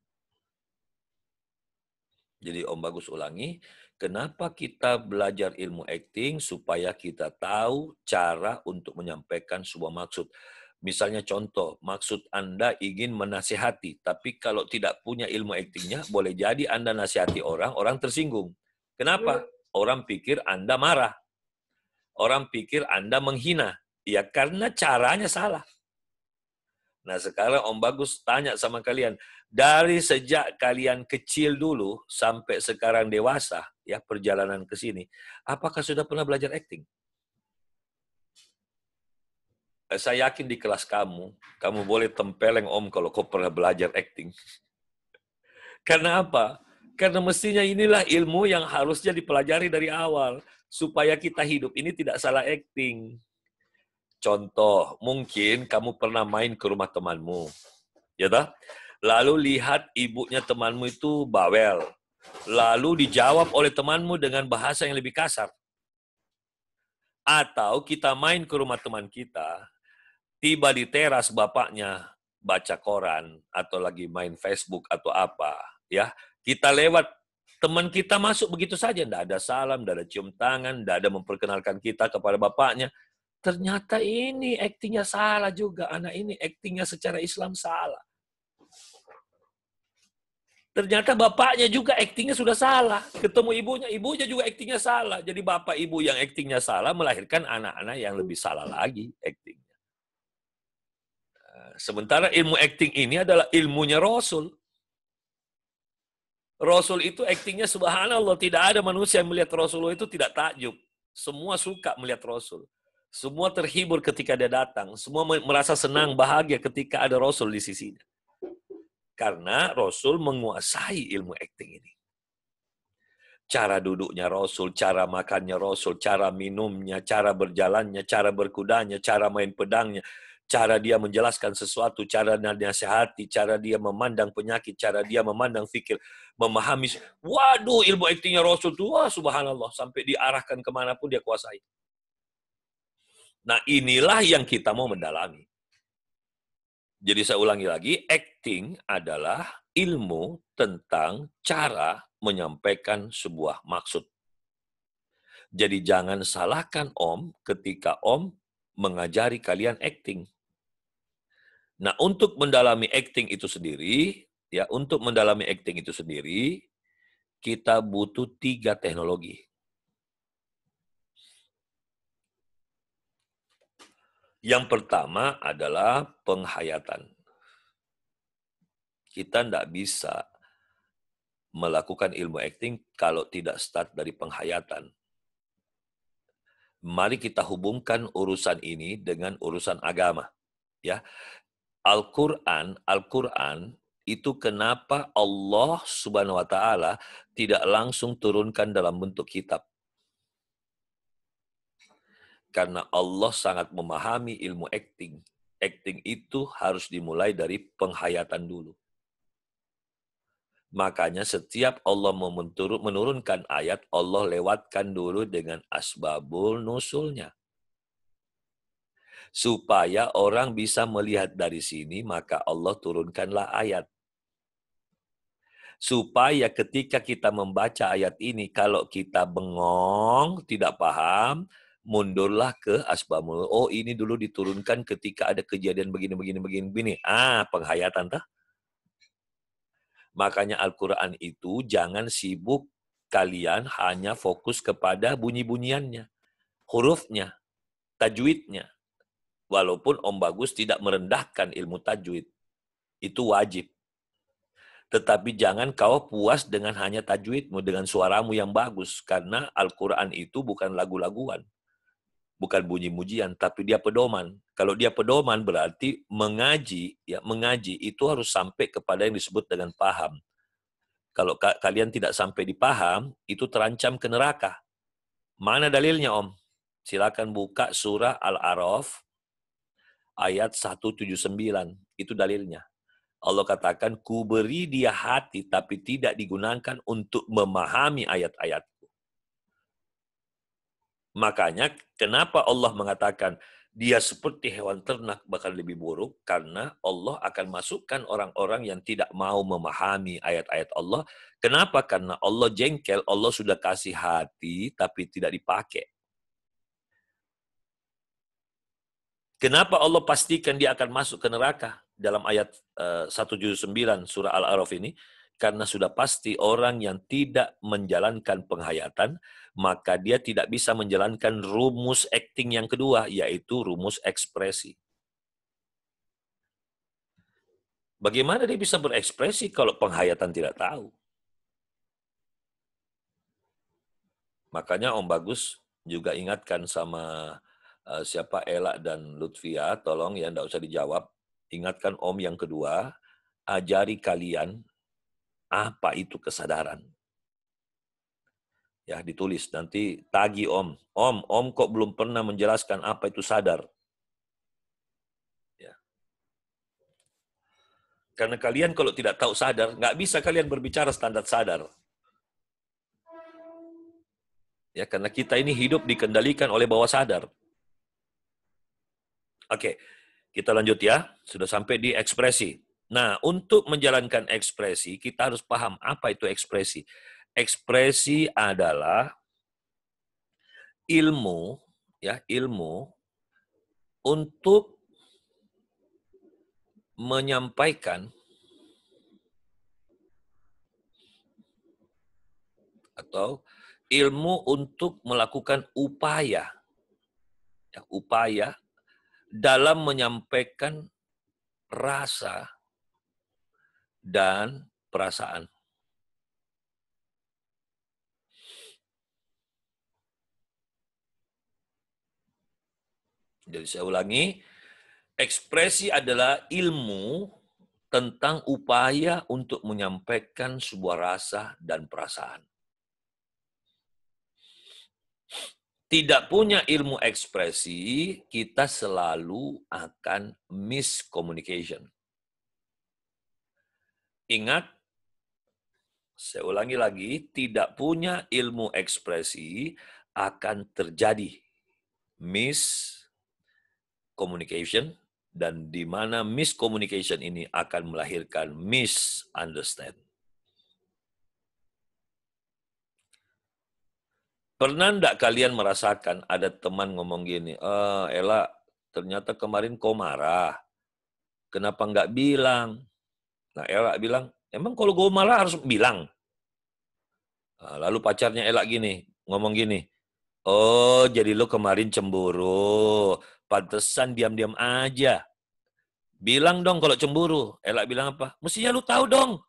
Jadi Om Bagus ulangi, kenapa kita belajar ilmu acting? Supaya kita tahu cara untuk menyampaikan sebuah maksud. Misalnya contoh, maksud Anda ingin menasihati, tapi kalau tidak punya ilmu actingnya, boleh jadi Anda nasihati orang, orang tersinggung. Kenapa? Orang pikir Anda marah. Orang pikir Anda menghina. Ya karena caranya salah. Nah sekarang Om Bagus tanya sama kalian, dari sejak kalian kecil dulu sampai sekarang dewasa, ya perjalanan ke sini, apakah sudah pernah belajar acting? Saya yakin di kelas kamu boleh tempeleng Om kalau kau pernah belajar acting. Karena apa? Karena mestinya inilah ilmu yang harusnya dipelajari dari awal, supaya kita hidup ini tidak salah acting. Contoh, mungkin kamu pernah main ke rumah temanmu, ya toh? Lalu lihat ibunya temanmu itu bawel. Lalu dijawab oleh temanmu dengan bahasa yang lebih kasar. Atau kita main ke rumah teman kita, tiba di teras bapaknya baca koran atau lagi main Facebook atau apa, ya. Kita lewat, teman kita masuk begitu saja, tidak ada salam, tidak ada cium tangan, tidak ada memperkenalkan kita kepada bapaknya. Ternyata ini aktingnya salah juga. Anak ini aktingnya secara Islam salah. Ternyata bapaknya juga aktingnya sudah salah. Ketemu ibunya juga aktingnya salah. Jadi bapak ibu yang aktingnya salah melahirkan anak-anak yang lebih salah lagi aktingnya. Sementara ilmu akting ini adalah ilmunya Rasul. Rasul itu aktingnya subhanallah. Tidak ada manusia yang melihat Rasulullah itu tidak takjub. Semua suka melihat Rasul. Semua terhibur ketika dia datang. Semua merasa senang, bahagia ketika ada Rasul di sisinya. Karena Rasul menguasai ilmu acting ini. Cara duduknya Rasul, cara makannya Rasul, cara minumnya, cara berjalannya, cara berkudanya, cara main pedangnya, cara dia menjelaskan sesuatu, cara nasihati, cara dia memandang penyakit, cara dia memandang fikir, memahami. Waduh, ilmu actingnya Rasul itu, wah subhanallah, sampai diarahkan kemanapun dia kuasai. Nah, inilah yang kita mau mendalami. Jadi saya ulangi lagi, acting adalah ilmu tentang cara menyampaikan sebuah maksud. Jadi jangan salahkan Om ketika Om mengajari kalian acting. Nah, untuk mendalami acting itu sendiri, ya, untuk mendalami acting itu sendiri, kita butuh 3 teknologi. Yang pertama adalah penghayatan. Kita tidak bisa melakukan ilmu acting kalau tidak start dari penghayatan. Mari kita hubungkan urusan ini dengan urusan agama. Ya, Al-Quran itu kenapa Allah Subhanahu Wa Taala tidak langsung turunkan dalam bentuk kitab? Karena Allah sangat memahami ilmu acting. Acting itu harus dimulai dari penghayatan dulu. Makanya setiap Allah menurunkan ayat, Allah lewatkan dulu dengan asbabul nusulnya. Supaya orang bisa melihat dari sini, maka Allah turunkanlah ayat. Supaya ketika kita membaca ayat ini, kalau kita bengong, tidak paham, mundurlah ke asbabul. Oh, ini dulu diturunkan ketika ada kejadian begini. Penghayatan tah. Makanya Al-Quran itu jangan sibuk kalian hanya fokus kepada bunyi-bunyiannya, hurufnya, tajwidnya. Walaupun Om Bagus tidak merendahkan ilmu tajwid. Itu wajib. Tetapi jangan kau puas dengan hanya tajwidmu, dengan suaramu yang bagus. Karena Al-Quran itu bukan lagu-laguan. Bukan bunyi-mujian, tapi dia pedoman. Kalau dia pedoman berarti mengaji itu harus sampai kepada yang disebut dengan paham. Kalau kalian tidak sampai dipaham, itu terancam ke neraka. Mana dalilnya, Om? Silakan buka surah Al-A'raf ayat 179. Itu dalilnya. Allah katakan, ku beri dia hati tapi tidak digunakan untuk memahami ayat-ayatku. Makanya kenapa Allah mengatakan dia seperti hewan ternak bahkan lebih buruk? Karena Allah akan masukkan orang-orang yang tidak mau memahami ayat-ayat Allah. Kenapa? Karena Allah jengkel, Allah sudah kasih hati tapi tidak dipakai. Kenapa Allah pastikan dia akan masuk ke neraka dalam ayat 179 surah Al-A'raf ini? Karena sudah pasti orang yang tidak menjalankan penghayatan, maka dia tidak bisa menjalankan rumus acting yang kedua, yaitu rumus ekspresi. Bagaimana dia bisa berekspresi kalau penghayatan tidak tahu? Makanya Om Bagus juga ingatkan sama siapa Ella dan Lutfia, tolong ya, enggak usah dijawab. Ingatkan Om yang kedua, ajari kalian apa itu kesadaran. Ya, ditulis nanti tagi Om. Om kok belum pernah menjelaskan apa itu sadar. Ya. Karena kalian kalau tidak tahu sadar, nggak bisa kalian berbicara standar sadar. Ya, karena kita ini hidup dikendalikan oleh bawah sadar. Oke, kita lanjut ya. Sudah sampai di ekspresi. Nah, untuk menjalankan ekspresi, kita harus paham apa itu ekspresi. Ekspresi adalah ilmu, ya, ilmu untuk menyampaikan atau ilmu untuk melakukan upaya, ya, upaya dalam menyampaikan rasa dan perasaan. Jadi saya ulangi, ekspresi adalah ilmu tentang upaya untuk menyampaikan sebuah rasa dan perasaan. Tidak punya ilmu ekspresi, kita selalu akan miscommunication. Ingat, saya ulangi lagi, tidak punya ilmu ekspresi akan terjadi miscommunication, dan di mana miscommunication ini akan melahirkan misunderstand. Pernah enggak kalian merasakan ada teman ngomong gini, Ella, ternyata kemarin kau marah. Kenapa enggak bilang? Nah, Ella bilang, emang kalau gue marah harus bilang? Nah, lalu pacarnya Ella ngomong gini, oh, jadi lo kemarin cemburu. Pantesan diam-diam aja. Bilang dong kalau cemburu. Ella bilang apa? Mestinya lu tahu dong.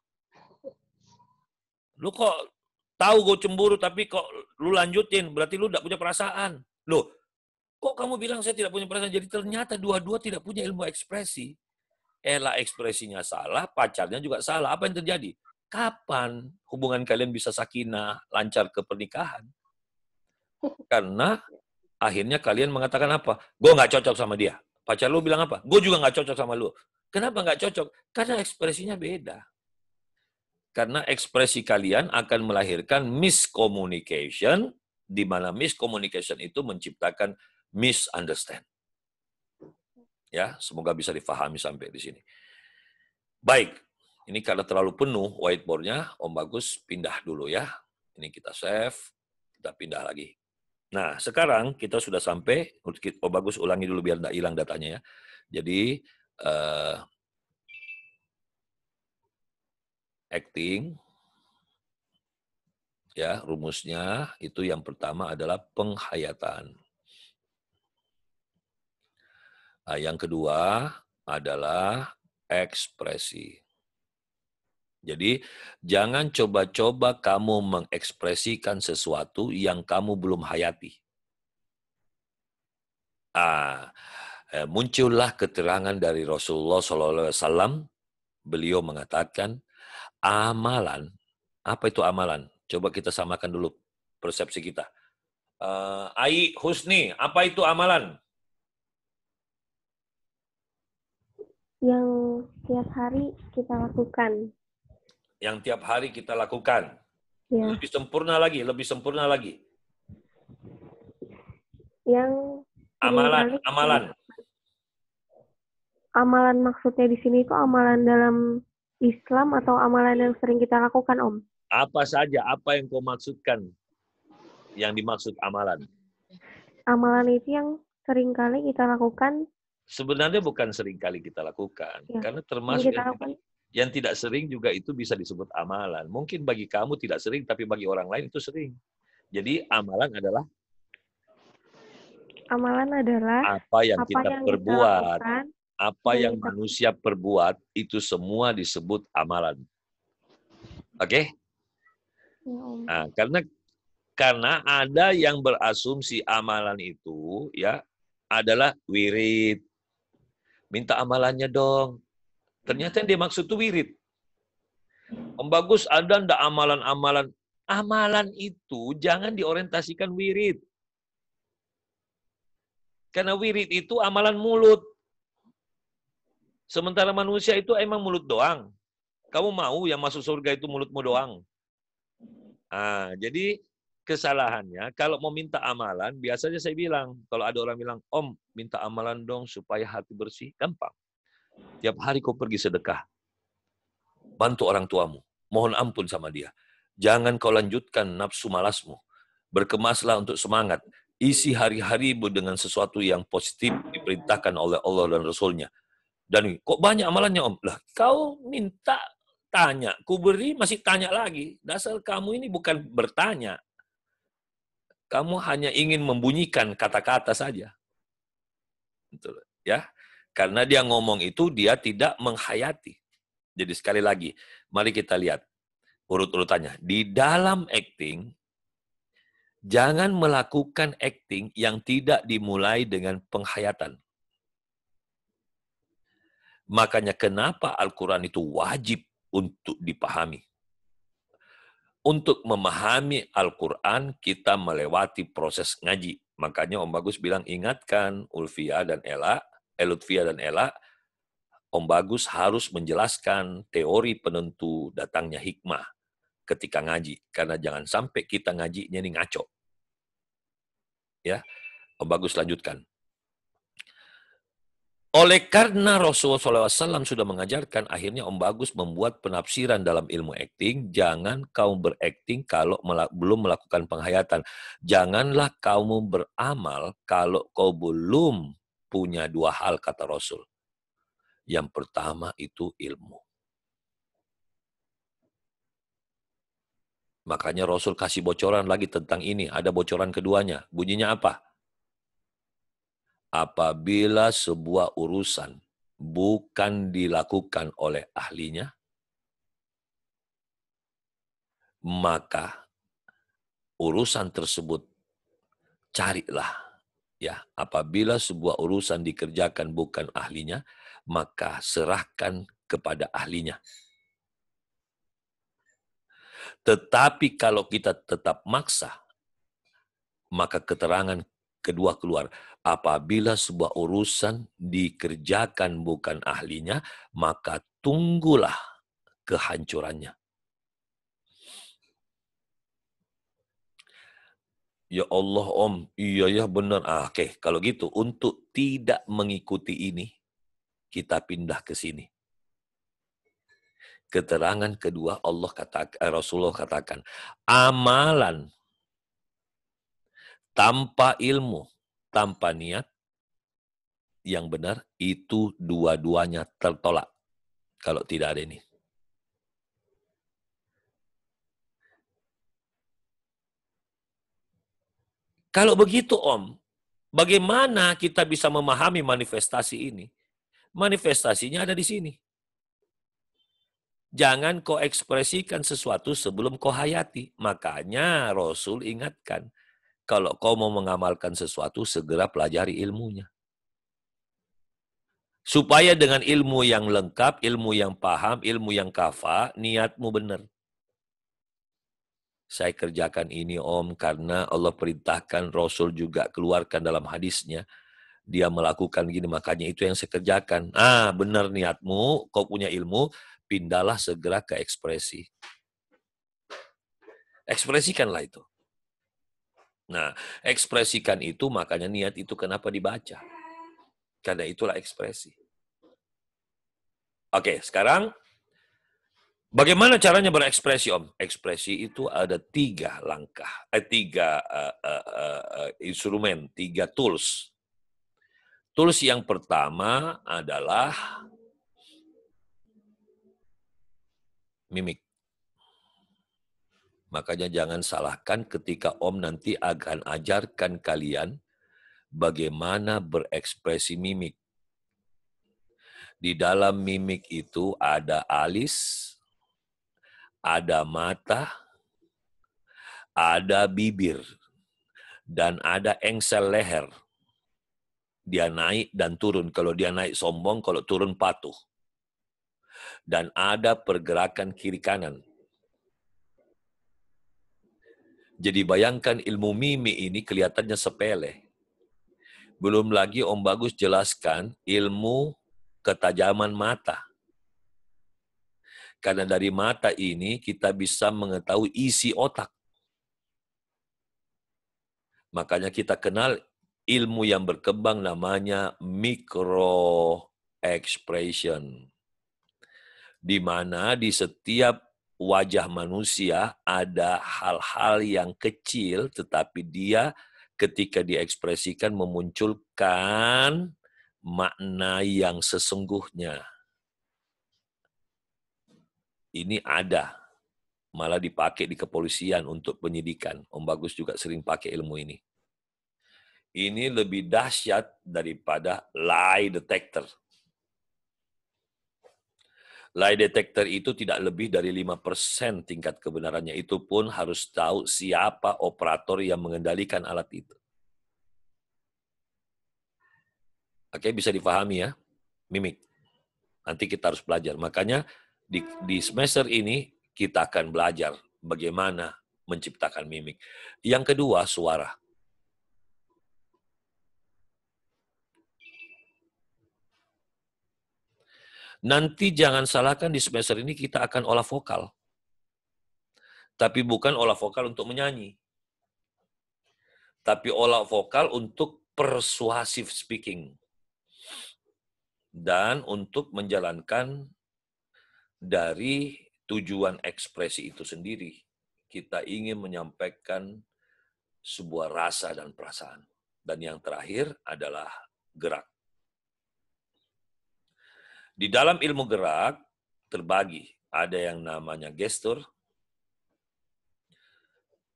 Lu kok tahu gue cemburu, tapi kok lu lanjutin, berarti lu tidak punya perasaan. Loh, kok kamu bilang saya tidak punya perasaan? Jadi ternyata dua-dua tidak punya ilmu ekspresi. Ella ekspresinya salah, pacarnya juga salah. Apa yang terjadi? Kapan hubungan kalian bisa sakinah, lancar ke pernikahan? Karena akhirnya kalian mengatakan apa? Gue nggak cocok sama dia. Pacar lu bilang apa? Gue juga nggak cocok sama lu. Kenapa nggak cocok? Karena ekspresinya beda. Karena ekspresi kalian akan melahirkan miscommunication, di mana miscommunication itu menciptakan misunderstand. Ya, semoga bisa difahami sampai di sini. Baik, ini karena terlalu penuh whiteboard-nya, Om Bagus pindah dulu ya. Ini kita save, kita pindah lagi. Nah, sekarang kita sudah sampai, Om Bagus ulangi dulu biar tidak hilang datanya ya. Jadi, acting, ya rumusnya itu yang pertama adalah penghayatan. Nah, yang kedua adalah ekspresi. Jadi, jangan coba-coba kamu mengekspresikan sesuatu yang kamu belum hayati. Muncullah keterangan dari Rasulullah SAW. Beliau mengatakan, amalan. Apa itu amalan? Coba kita samakan dulu persepsi kita. Ai Husni, apa itu amalan? Yang tiap hari kita lakukan. Yang tiap hari kita lakukan. Ya. Lebih sempurna lagi. Yang amalan. Amalan maksudnya di sini itu amalan dalam Islam atau amalan yang sering kita lakukan, Om? Apa saja, apa yang kau maksudkan yang dimaksud amalan? Amalan itu yang sering kali kita lakukan. Sebenarnya bukan sering kali kita lakukan, ya. Karena termasuk yang tidak sering juga itu bisa disebut amalan. Mungkin bagi kamu tidak sering, tapi bagi orang lain itu sering. Jadi amalan adalah apa yang kita perbuat, apa yang manusia perbuat, itu semua disebut amalan. Oke? Nah, karena ada yang berasumsi amalan itu ya adalah wirid. Minta amalannya dong. Ternyata yang dia maksud itu wirid. Om Bagus, ada ndak amalan-amalan? Amalan itu jangan diorientasikan wirid. Karena wirid itu amalan mulut. Sementara manusia itu emang mulut doang. Kamu mau yang masuk surga itu mulutmu doang? Jadi kesalahannya, kalau mau minta amalan, biasanya saya bilang, kalau ada orang bilang, Om, minta amalan dong supaya hati bersih, gampang. Tiap hari kau pergi sedekah. Bantu orang tuamu. Mohon ampun sama dia. Jangan kau lanjutkan nafsu malasmu. Berkemaslah untuk semangat. Isi hari-harimu dengan sesuatu yang positif diperintahkan oleh Allah dan Rasulnya. Dan kok banyak amalannya, Om? Lah, kau minta, tanya. Ku beri, masih tanya lagi. Dasar kamu ini bukan bertanya. Kamu hanya ingin membunyikan kata-kata saja. Betul, ya. Karena dia ngomong itu, dia tidak menghayati. Jadi sekali lagi, mari kita lihat urut-urutannya. Di dalam acting, jangan melakukan acting yang tidak dimulai dengan penghayatan. Makanya kenapa Al-Quran itu wajib untuk dipahami. Untuk memahami Al-Quran, kita melewati proses ngaji. Makanya Om Bagus bilang, ingatkan Lutfia dan Ella, Om Bagus harus menjelaskan teori penentu datangnya hikmah ketika ngaji. Karena jangan sampai kita ngajinya ini ngaco. Ya, Om Bagus lanjutkan. Oleh karena Rasulullah SAW sudah mengajarkan, akhirnya Om Bagus membuat penafsiran dalam ilmu acting, jangan kamu berakting kalau belum melakukan penghayatan. Janganlah kamu beramal kalau kau belum punya dua hal, kata Rasul. Yang pertama itu ilmu. Makanya Rasul kasih bocoran lagi tentang ini. Ada bocoran keduanya. Bunyinya apa? Apabila sebuah urusan bukan dilakukan oleh ahlinya, maka urusan tersebut carilah. Ya, apabila sebuah urusan dikerjakan bukan ahlinya, maka serahkan kepada ahlinya. Tetapi kalau kita tetap maksa, maka keterangan kedua keluar. Apabila sebuah urusan dikerjakan bukan ahlinya, maka tunggulah kehancurannya. Ya Allah, Om, iya ya benar. Oke, kalau gitu untuk tidak mengikuti ini, kita pindah ke sini. Keterangan kedua Rasulullah katakan, amalan tanpa ilmu, tanpa niat yang benar, itu dua-duanya tertolak kalau tidak ada ini. Kalau begitu Om, bagaimana kita bisa memahami manifestasi ini? Manifestasinya ada di sini. Jangan kau ekspresikan sesuatu sebelum kau hayati. Makanya Rasul ingatkan, kalau kau mau mengamalkan sesuatu, segera pelajari ilmunya. Supaya dengan ilmu yang lengkap, ilmu yang paham, ilmu yang kafa, niatmu benar. Saya kerjakan ini Om, karena Allah perintahkan, Rasul juga keluarkan dalam hadisnya. Dia melakukan gini, makanya itu yang saya kerjakan. Benar niatmu, kau punya ilmu, pindahlah segera ke ekspresi. Ekspresikanlah itu. Nah, ekspresikan itu, makanya niat itu kenapa dibaca. Karena itulah ekspresi. Oke, sekarang bagaimana caranya berekspresi Om? Ekspresi itu ada 3 langkah, 3 instrumen, 3 tools. Tools yang pertama adalah mimik. Makanya jangan salahkan ketika Om nanti akan ajarkan kalian bagaimana berekspresi mimik. Di dalam mimik itu ada alis, ada mata, ada bibir, dan ada engsel leher. Dia naik dan turun. Kalau dia naik sombong, kalau turun patuh. Dan ada pergerakan kiri kanan. Jadi bayangkan ilmu mimik ini kelihatannya sepele. Belum lagi Om Bagus jelaskan ilmu ketajaman mata. Karena dari mata ini kita bisa mengetahui isi otak. Makanya kita kenal ilmu yang berkembang namanya micro expression. Di mana di setiap wajah manusia ada hal-hal yang kecil, tetapi dia ketika diekspresikan memunculkan makna yang sesungguhnya. Ini ada, malah dipakai di kepolisian untuk penyidikan. Om Bagus juga sering pakai ilmu ini. Ini lebih dahsyat daripada lie detector. Lie detector itu tidak lebih dari 5% tingkat kebenarannya. Itu pun harus tahu siapa operator yang mengendalikan alat itu. Oke, bisa dipahami ya? Mimik. Nanti kita harus belajar. Makanya di semester ini kita akan belajar bagaimana menciptakan mimik. Yang kedua, suara. Nanti jangan salahkan di semester ini kita akan olah vokal. Tapi bukan olah vokal untuk menyanyi. Tapi olah vokal untuk persuasive speaking. Dan untuk menjalankan dari tujuan ekspresi itu sendiri. Kita ingin menyampaikan sebuah rasa dan perasaan. Dan yang terakhir adalah gerak. Di dalam ilmu gerak terbagi. Ada yang namanya gestur,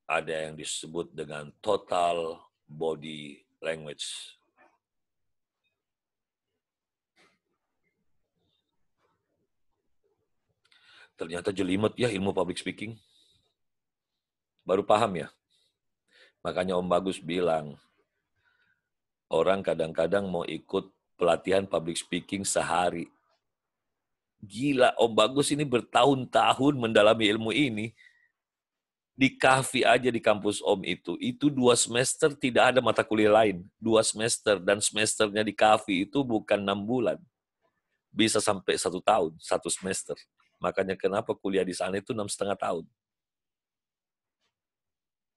ada yang disebut dengan total body language. Ternyata jelimet ya ilmu public speaking. Baru paham ya? Makanya Om Bagus bilang, orang kadang-kadang mau ikut pelatihan public speaking sehari. Gila, Om Bagus ini bertahun-tahun mendalami ilmu ini. Di KAFI aja di kampus Om itu 2 semester tidak ada mata kuliah lain. 2 semester, dan semesternya di KAFI itu bukan 6 bulan. Bisa sampai 1 tahun, 1 semester. Makanya kenapa kuliah di sana itu 6,5 tahun.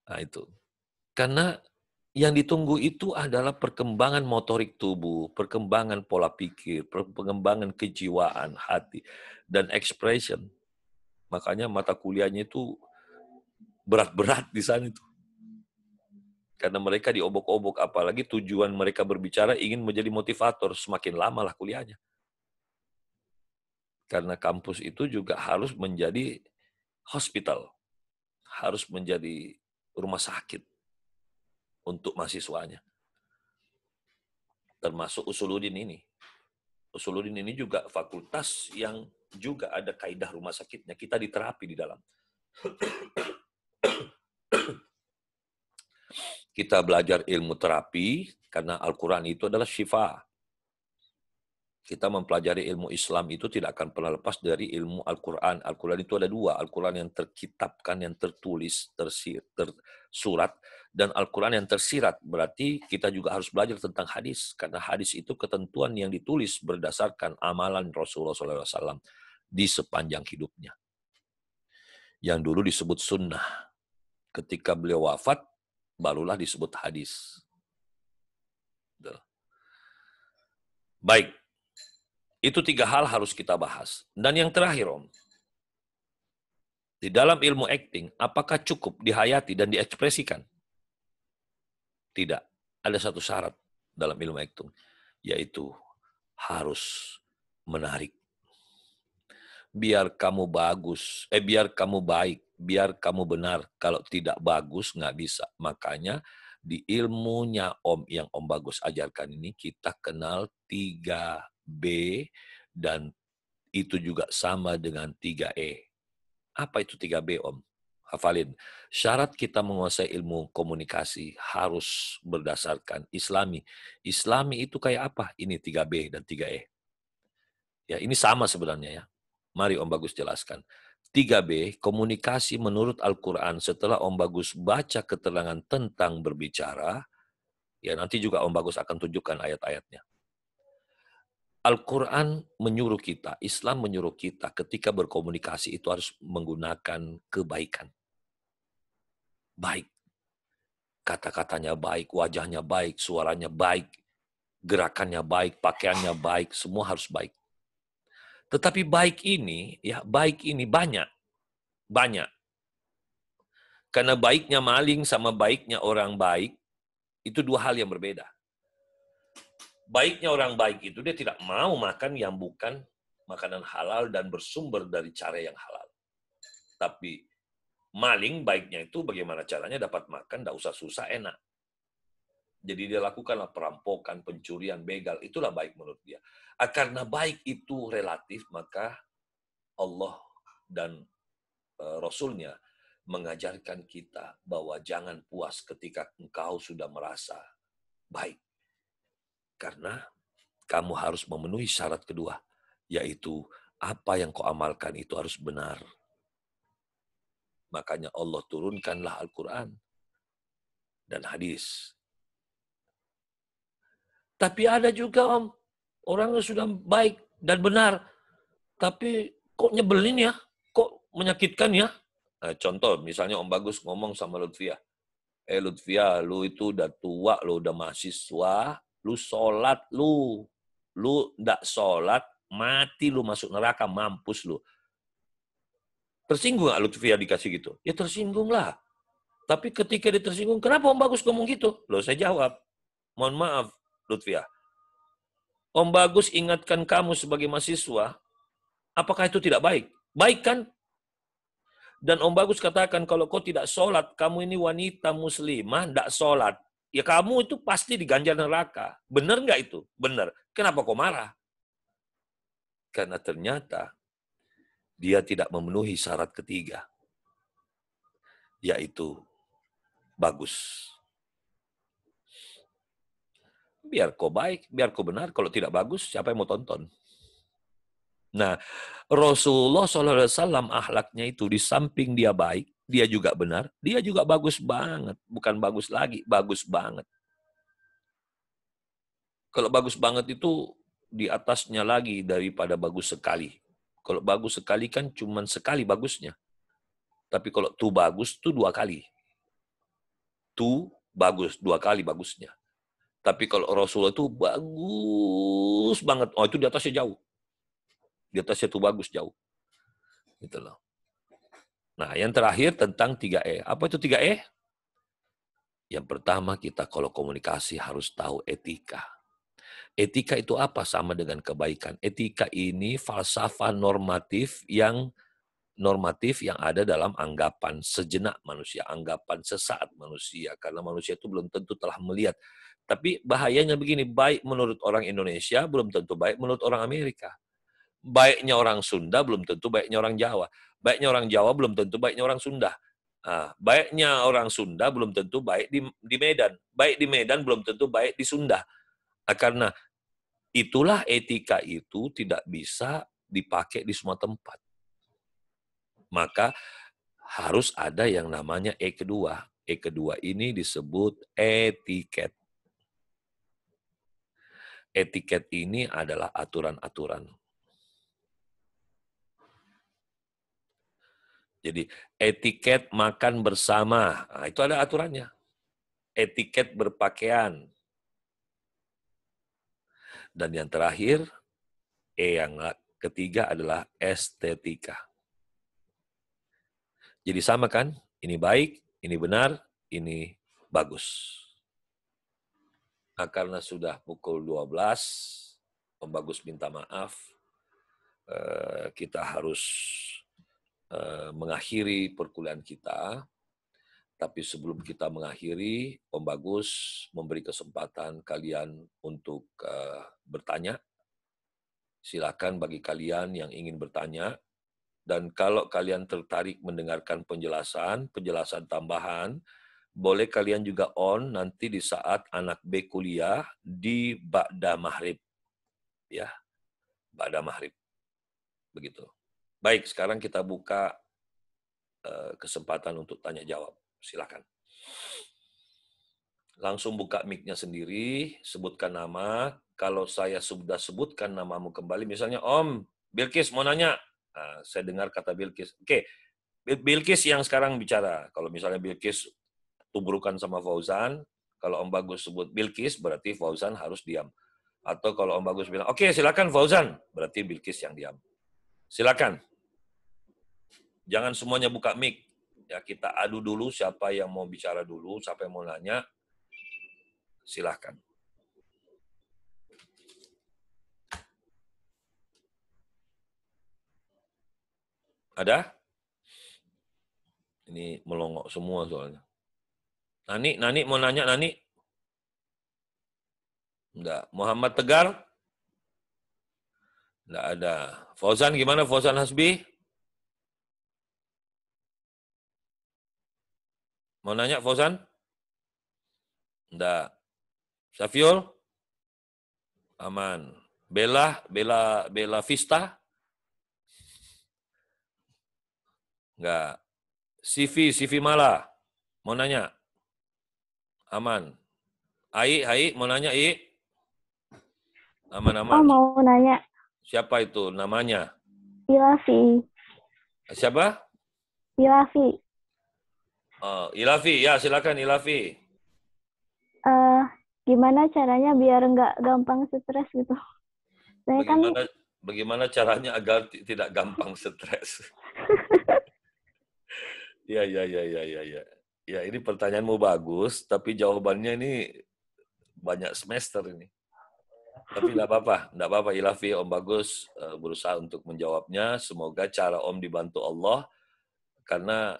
Nah itu. Karena Yang ditunggu itu adalah perkembangan motorik tubuh, perkembangan pola pikir, perkembangan kejiwaan, hati, dan expression. Makanya mata kuliahnya itu berat-berat di sana itu. Karena mereka diobok-obok, apalagi tujuan mereka berbicara ingin menjadi motivator, semakin lama lah kuliahnya. Karena kampus itu juga harus menjadi hospital, harus menjadi rumah sakit untuk mahasiswanya. Termasuk Usuluddin ini. Usuluddin ini juga fakultas yang juga ada kaidah rumah sakitnya. Kita diterapi di dalam. Kita belajar ilmu terapi karena Al-Quran itu adalah syifa. Kita mempelajari ilmu Islam itu tidak akan pernah lepas dari ilmu Al-Quran. Al-Quran itu ada dua. Al-Quran yang terkitabkan, yang tertulis, tersurat. Dan Al-Quran yang tersirat. Berarti kita juga harus belajar tentang hadis. Karena hadis itu ketentuan yang ditulis berdasarkan amalan Rasulullah SAW di sepanjang hidupnya. Yang dulu disebut sunnah. Ketika beliau wafat, barulah disebut hadis. Baik. Itu 3 hal harus kita bahas. Dan yang terakhir, Om. Di dalam ilmu acting, apakah cukup dihayati dan diekspresikan? Tidak. Ada satu syarat dalam ilmu acting, yaitu harus menarik. Biar kamu bagus, biar kamu baik, biar kamu benar. Kalau tidak bagus, nggak bisa. Makanya di ilmunya Om yang Om Bagus ajarkan ini, kita kenal 3B, dan itu juga sama dengan 3E. Apa itu 3B, Om? Hafalin. Syarat kita menguasai ilmu komunikasi harus berdasarkan Islami. Islami itu kayak apa? Ini 3B dan 3E. Ya, ini sama sebenarnya ya. Mari Om Bagus jelaskan. 3B, komunikasi menurut Al-Quran. Setelah Om Bagus baca keterangan tentang berbicara, ya nanti juga Om Bagus akan tunjukkan ayat-ayatnya. Al-Quran menyuruh kita, Islam menyuruh kita ketika berkomunikasi itu harus menggunakan kebaikan. Baik. Kata-katanya baik, wajahnya baik, suaranya baik, gerakannya baik, pakaiannya baik, semua harus baik. Tetapi baik ini banyak. Banyak. Karena baiknya maling sama baiknya orang baik, itu 2 hal yang berbeda. Baiknya orang baik itu dia tidak mau makan yang bukan makanan halal dan bersumber dari cara yang halal. Tapi maling baiknya itu bagaimana caranya dapat makan, tidak usah susah, enak. Jadi dia lakukanlah perampokan, pencurian, begal. Itulah baik menurut dia. Karena baik itu relatif, maka Allah dan Rasulnya mengajarkan kita bahwa jangan puas ketika engkau sudah merasa baik. Karena kamu harus memenuhi syarat kedua, yaitu apa yang kau amalkan itu harus benar. Makanya Allah turunkanlah Al-Quran dan hadis. Tapi ada juga Om, orang yang sudah baik dan benar, tapi kok nyebelin ya, kok menyakitkan ya. Nah, contoh, misalnya Om Bagus ngomong sama Lutfia, Lutfia, lu itu udah tua, lu udah mahasiswa, lu sholat, lu ndak sholat, mati lu masuk neraka, mampus lu. Tersinggung nggak Lutfia dikasih gitu? Ya tersinggung lah. Tapi ketika dia tersinggung, kenapa Om Bagus ngomong gitu? Loh, saya jawab, mohon maaf Lutfia, Om Bagus ingatkan kamu sebagai mahasiswa, apakah itu tidak baik? Baik kan? Dan Om Bagus katakan, kalau kau tidak sholat, kamu ini wanita muslimah, tidak sholat, ya kamu itu pasti diganjar neraka. Benar nggak itu? Benar. Kenapa kau marah? Karena ternyata dia tidak memenuhi syarat ketiga, yaitu bagus. Biar kau baik, biar kau benar. Kalau tidak bagus, siapa yang mau tonton? Nah, Rasulullah SAW akhlaknya itu di samping dia baik, dia juga benar, dia juga bagus banget. Bukan bagus lagi, bagus banget. Kalau bagus banget itu di atasnya lagi daripada bagus sekali. Kalau bagus sekali kan cuma sekali bagusnya. Tapi kalau tu bagus, tu 2 kali. Tu bagus, 2 kali bagusnya. Tapi kalau Rasulullah itu bagus banget. Oh, itu di atasnya jauh. Di atasnya itu bagus jauh. Gitu loh. Nah, yang terakhir tentang 3E. Apa itu 3E? Yang pertama, kita kalau komunikasi harus tahu etika. Etika itu apa? Sama dengan kebaikan. Etika ini falsafah normatif yang ada dalam anggapan sejenak manusia, anggapan sesaat manusia. Karena manusia itu belum tentu telah melihat. Tapi bahayanya begini, baik menurut orang Indonesia, belum tentu baik menurut orang Amerika. Baiknya orang Sunda, belum tentu baiknya orang Jawa. Baiknya orang Jawa, belum tentu baiknya orang Sunda. Baiknya orang Sunda, belum tentu baik di Medan. Baik di Medan, belum tentu baik di Sunda. Karena itulah etika itu tidak bisa dipakai di semua tempat. Maka harus ada yang namanya E kedua. E kedua ini disebut etiket. Etiket ini adalah aturan-aturan. Jadi etiket makan bersama, nah, itu ada aturannya. Etiket berpakaian. Dan yang terakhir, yang ketiga adalah estetika. Jadi sama kan? Ini baik, ini benar, ini bagus. Nah, karena sudah pukul 12, Om Bagus minta maaf. Kita harus mengakhiri perkuliahan kita. Tapi sebelum kita mengakhiri, Om Bagus memberi kesempatan kalian untuk bertanya. Silakan bagi kalian yang ingin bertanya. Dan kalau kalian tertarik mendengarkan penjelasan tambahan, boleh kalian juga on nanti di saat anak B kuliah di Ba'da Maghrib. Ya, Ba'da Maghrib. Begitu. Baik, sekarang kita buka kesempatan untuk tanya jawab. Silakan. Langsung buka mic-nya sendiri, sebutkan nama. Kalau saya sudah sebutkan namamu kembali, misalnya Om, Bilkis mau nanya. Nah, saya dengar kata Bilkis. Oke, Bilkis yang sekarang bicara. Kalau misalnya Bilkis tubrukan sama Fauzan, kalau Om Bagus sebut Bilkis, berarti Fauzan harus diam. Atau kalau Om Bagus bilang, oke silakan Fauzan, berarti Bilkis yang diam. Silakan. Jangan semuanya buka mic. Ya, kita adu dulu siapa yang mau bicara dulu, siapa yang mau nanya. Silakan. Ada? Ini melongok semua soalnya. Nani mau nanya, Nani? Enggak. Muhammad Tegar? Enggak ada. Fauzan gimana, Fauzan Hasbi? Mau nanya, Fauzan? Enggak. Safiul? Aman. Bella Vista? Enggak. CV Mala? Mau nanya? Aman. Ai, mau nanya, Ai? Aman-aman. Oh, mau nanya. Siapa itu namanya? Ilafi. Siapa? Ilafi. Ilafi, ya silakan Ilafi. Gimana caranya biar nggak gampang stres gitu? Bagaimana caranya agar tidak gampang stres? Ya. Ya, ini pertanyaanmu bagus, tapi jawabannya ini banyak semester ini. Tapi enggak apa-apa Ilafi, Om Bagus berusaha untuk menjawabnya. Semoga cara Om dibantu Allah, karena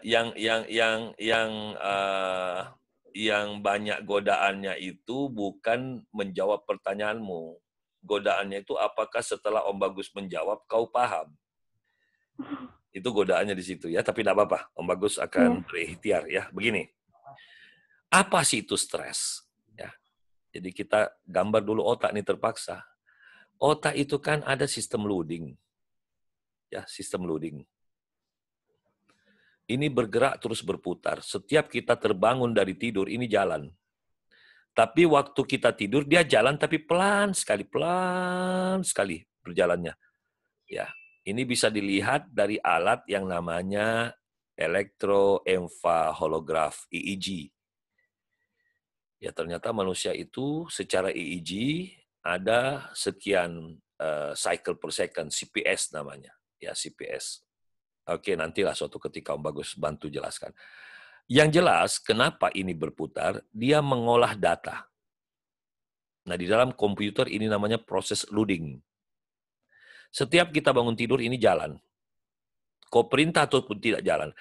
yang banyak godaannya itu bukan menjawab pertanyaanmu. Godaannya itu apakah setelah Om Bagus menjawab kau paham? Itu godaannya di situ ya, tapi tidak apa-apa. Om Bagus akan berikhtiar ya. Begini, apa sih itu stres? Ya. Jadi kita gambar dulu otak ini terpaksa. Otak itu kan ada sistem loading. Ya, sistem loading. Ini bergerak terus berputar. Setiap kita terbangun dari tidur, ini jalan. Tapi waktu kita tidur, dia jalan tapi pelan sekali berjalannya. Ya, ini bisa dilihat dari alat yang namanya elektroencephalograph (EEG). Ya ternyata manusia itu secara EEG ada sekian cycle per second, CPS namanya. Ya CPS. Oke, nantilah suatu ketika Om Bagus bantu jelaskan. Yang jelas, kenapa ini berputar, dia mengolah data. Nah, di dalam komputer ini namanya proses loading. Setiap kita bangun tidur ini jalan. Kau perintah ataupun tidak jalan.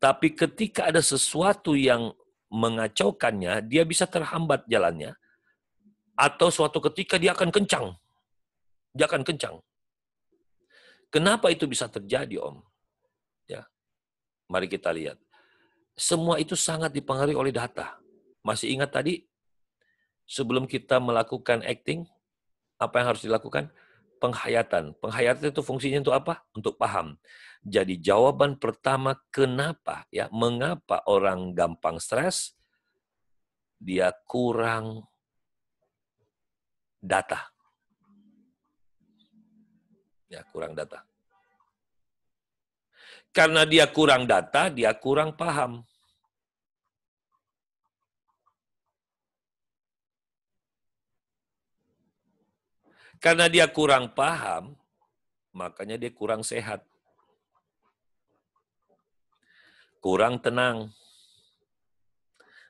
Tapi ketika ada sesuatu yang mengacaukannya, dia bisa terhambat jalannya. Atau suatu ketika dia akan kencang. Dia akan kencang. Kenapa itu bisa terjadi, Om? Ya, mari kita lihat. Semua itu sangat dipengaruhi oleh data. Masih ingat tadi, sebelum kita melakukan acting, apa yang harus dilakukan? Penghayatan. Penghayatan itu fungsinya untuk apa? Untuk paham. Jadi jawaban pertama kenapa, ya, mengapa orang gampang stres? Dia kurang data. Ya, kurang data. Karena dia kurang data, dia kurang paham. Karena dia kurang paham, makanya dia kurang sehat. Kurang tenang.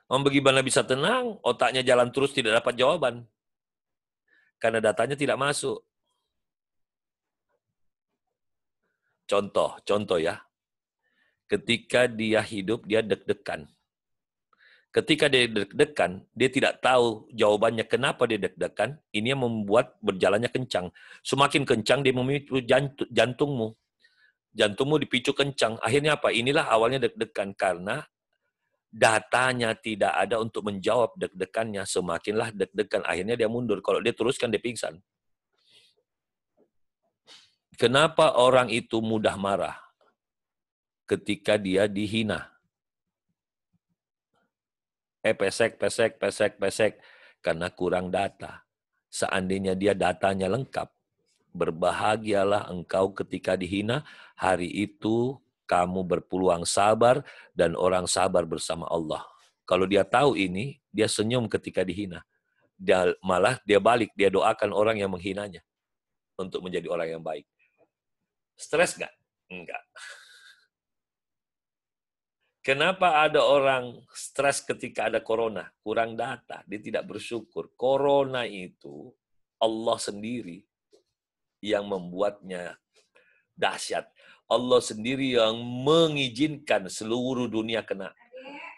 Bagaimana bisa tenang? Otaknya jalan terus tidak dapat jawaban. Karena datanya tidak masuk. Contoh ya. Ketika dia hidup, dia deg-degan. Ketika dia deg-degan, dia tidak tahu jawabannya kenapa dia deg-degan. Ini yang membuat berjalannya kencang. Semakin kencang, dia memicu jantungmu. Jantungmu dipicu kencang. Akhirnya apa? Inilah awalnya deg-degan. Karena datanya tidak ada untuk menjawab deg-degannya. Semakinlah deg-degan. Akhirnya dia mundur. Kalau dia teruskan, dia pingsan. Kenapa orang itu mudah marah? Ketika dia dihina. Pesek. Karena kurang data. Seandainya dia datanya lengkap, berbahagialah engkau ketika dihina. Hari itu kamu berpeluang sabar dan orang sabar bersama Allah. Kalau dia tahu ini, dia senyum ketika dihina. Malah dia balik, dia doakan orang yang menghinanya untuk menjadi orang yang baik. Stres nggak? Enggak. Kenapa ada orang stres ketika ada corona? Kurang data, dia tidak bersyukur. Corona itu Allah sendiri yang membuatnya dahsyat. Allah sendiri yang mengizinkan seluruh dunia kena.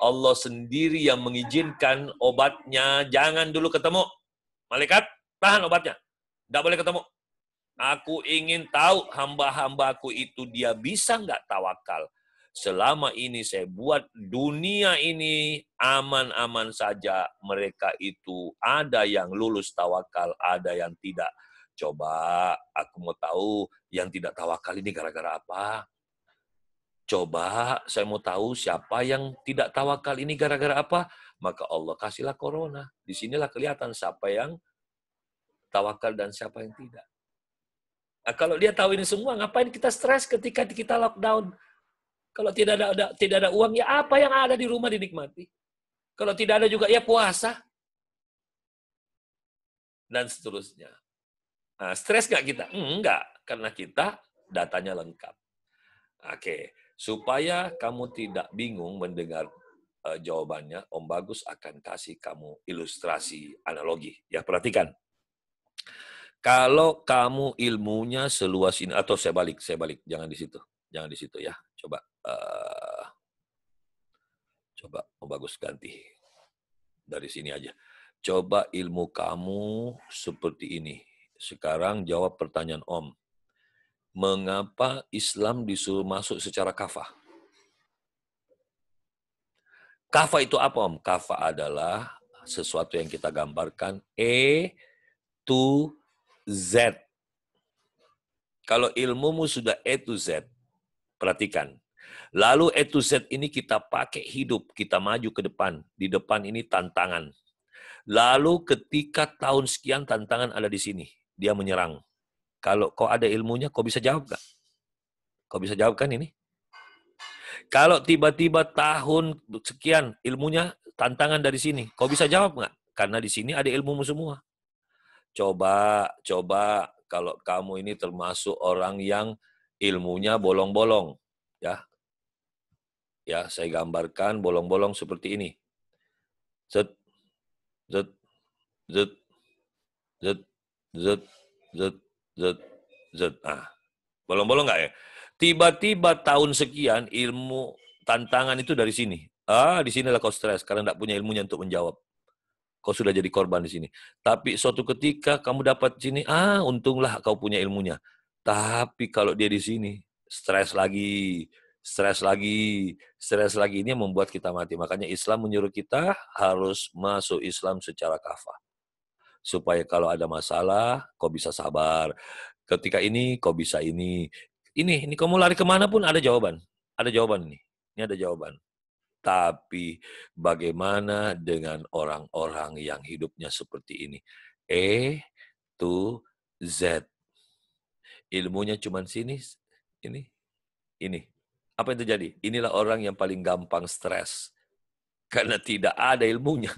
Allah sendiri yang mengizinkan obatnya jangan dulu ketemu. Malaikat, tahan obatnya. Tidak boleh ketemu. Aku ingin tahu hamba-hambaku itu dia bisa nggak tawakal. Selama ini saya buat dunia ini aman-aman saja. Mereka itu ada yang lulus tawakal, ada yang tidak. Coba aku mau tahu yang tidak tawakal ini gara-gara apa? Coba saya mau tahu siapa yang tidak tawakal ini gara-gara apa? Maka Allah kasihlah corona. Disinilah kelihatan siapa yang tawakal dan siapa yang tidak. Nah, kalau dia tahu ini semua, ngapain kita stres ketika kita lockdown? Kalau tidak ada uang, ya apa yang ada di rumah dinikmati. Kalau tidak ada juga, ya puasa. Dan seterusnya. Nah, stres nggak kita? Enggak, karena kita datanya lengkap. Oke, supaya kamu tidak bingung mendengar jawabannya, Om Bagus akan kasih kamu ilustrasi analogi. Ya, perhatikan. Kalau kamu ilmunya seluas ini, atau saya balik, jangan di situ ya. Coba Om Bagus ganti dari sini aja. Coba ilmu kamu seperti ini. Sekarang jawab pertanyaan Om. Mengapa Islam disuruh masuk secara kafah? Kafah itu apa, Om? Kafah adalah sesuatu yang kita gambarkan E to Z. Kalau ilmumu sudah E to Z, perhatikan. Lalu E to Z ini kita pakai hidup, kita maju ke depan. Di depan ini tantangan. Lalu ketika tahun sekian tantangan ada di sini, dia menyerang. Kalau kau ada ilmunya, kau bisa jawab nggak? Kau bisa jawab kan ini? Kalau tiba-tiba tahun sekian ilmunya tantangan dari sini, kau bisa jawab nggak? Karena di sini ada ilmumu semua. Coba kalau kamu ini termasuk orang yang ilmunya bolong-bolong, ya. Ya, saya gambarkan bolong-bolong seperti ini. Zet, zet, zet, zet, zet, zet, zet, zet. Ah, bolong-bolong nggak ya? Tiba-tiba tahun sekian ilmu tantangan itu dari sini. Di sinilah kau stres karena tidak punya ilmunya untuk menjawab. Kau sudah jadi korban di sini. Tapi suatu ketika kamu dapat sini, untunglah kau punya ilmunya. Tapi kalau dia di sini, stres lagi, stres lagi, stres lagi, ini yang membuat kita mati. Makanya Islam menyuruh kita harus masuk Islam secara kafah. Supaya kalau ada masalah, kau bisa sabar. Ketika ini, kau bisa ini. Ini kamu lari kemana pun ada jawaban. Ada jawaban ini. Ini ada jawaban. Tapi bagaimana dengan orang-orang yang hidupnya seperti ini? E to Z. Ilmunya cuma sini, ini. Apa yang terjadi? Inilah orang yang paling gampang stres. Karena tidak ada ilmunya.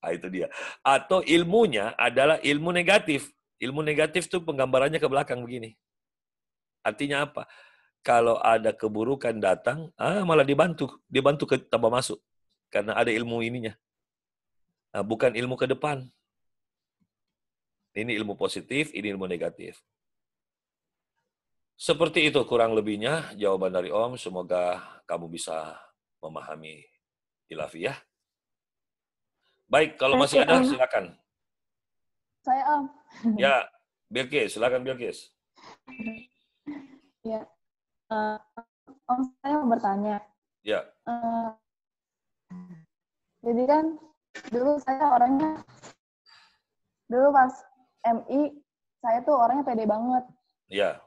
Itu dia. Atau ilmunya adalah ilmu negatif. Ilmu negatif itu penggambarannya ke belakang begini. Artinya apa? Kalau ada keburukan datang, malah dibantu ke tambah masuk. Karena ada ilmu ininya. Bukan ilmu ke depan. Ini ilmu positif, ini ilmu negatif. Seperti itu kurang lebihnya jawaban dari Om. Semoga kamu bisa memahami Ilafi ya. Baik, kalau masih ada silakan. Saya Om. Ya, Bilqis, silakan Bilqis. Ya. Om, saya mau bertanya. Ya. Jadi kan dulu pas MI, saya tuh orangnya pede banget. Ya.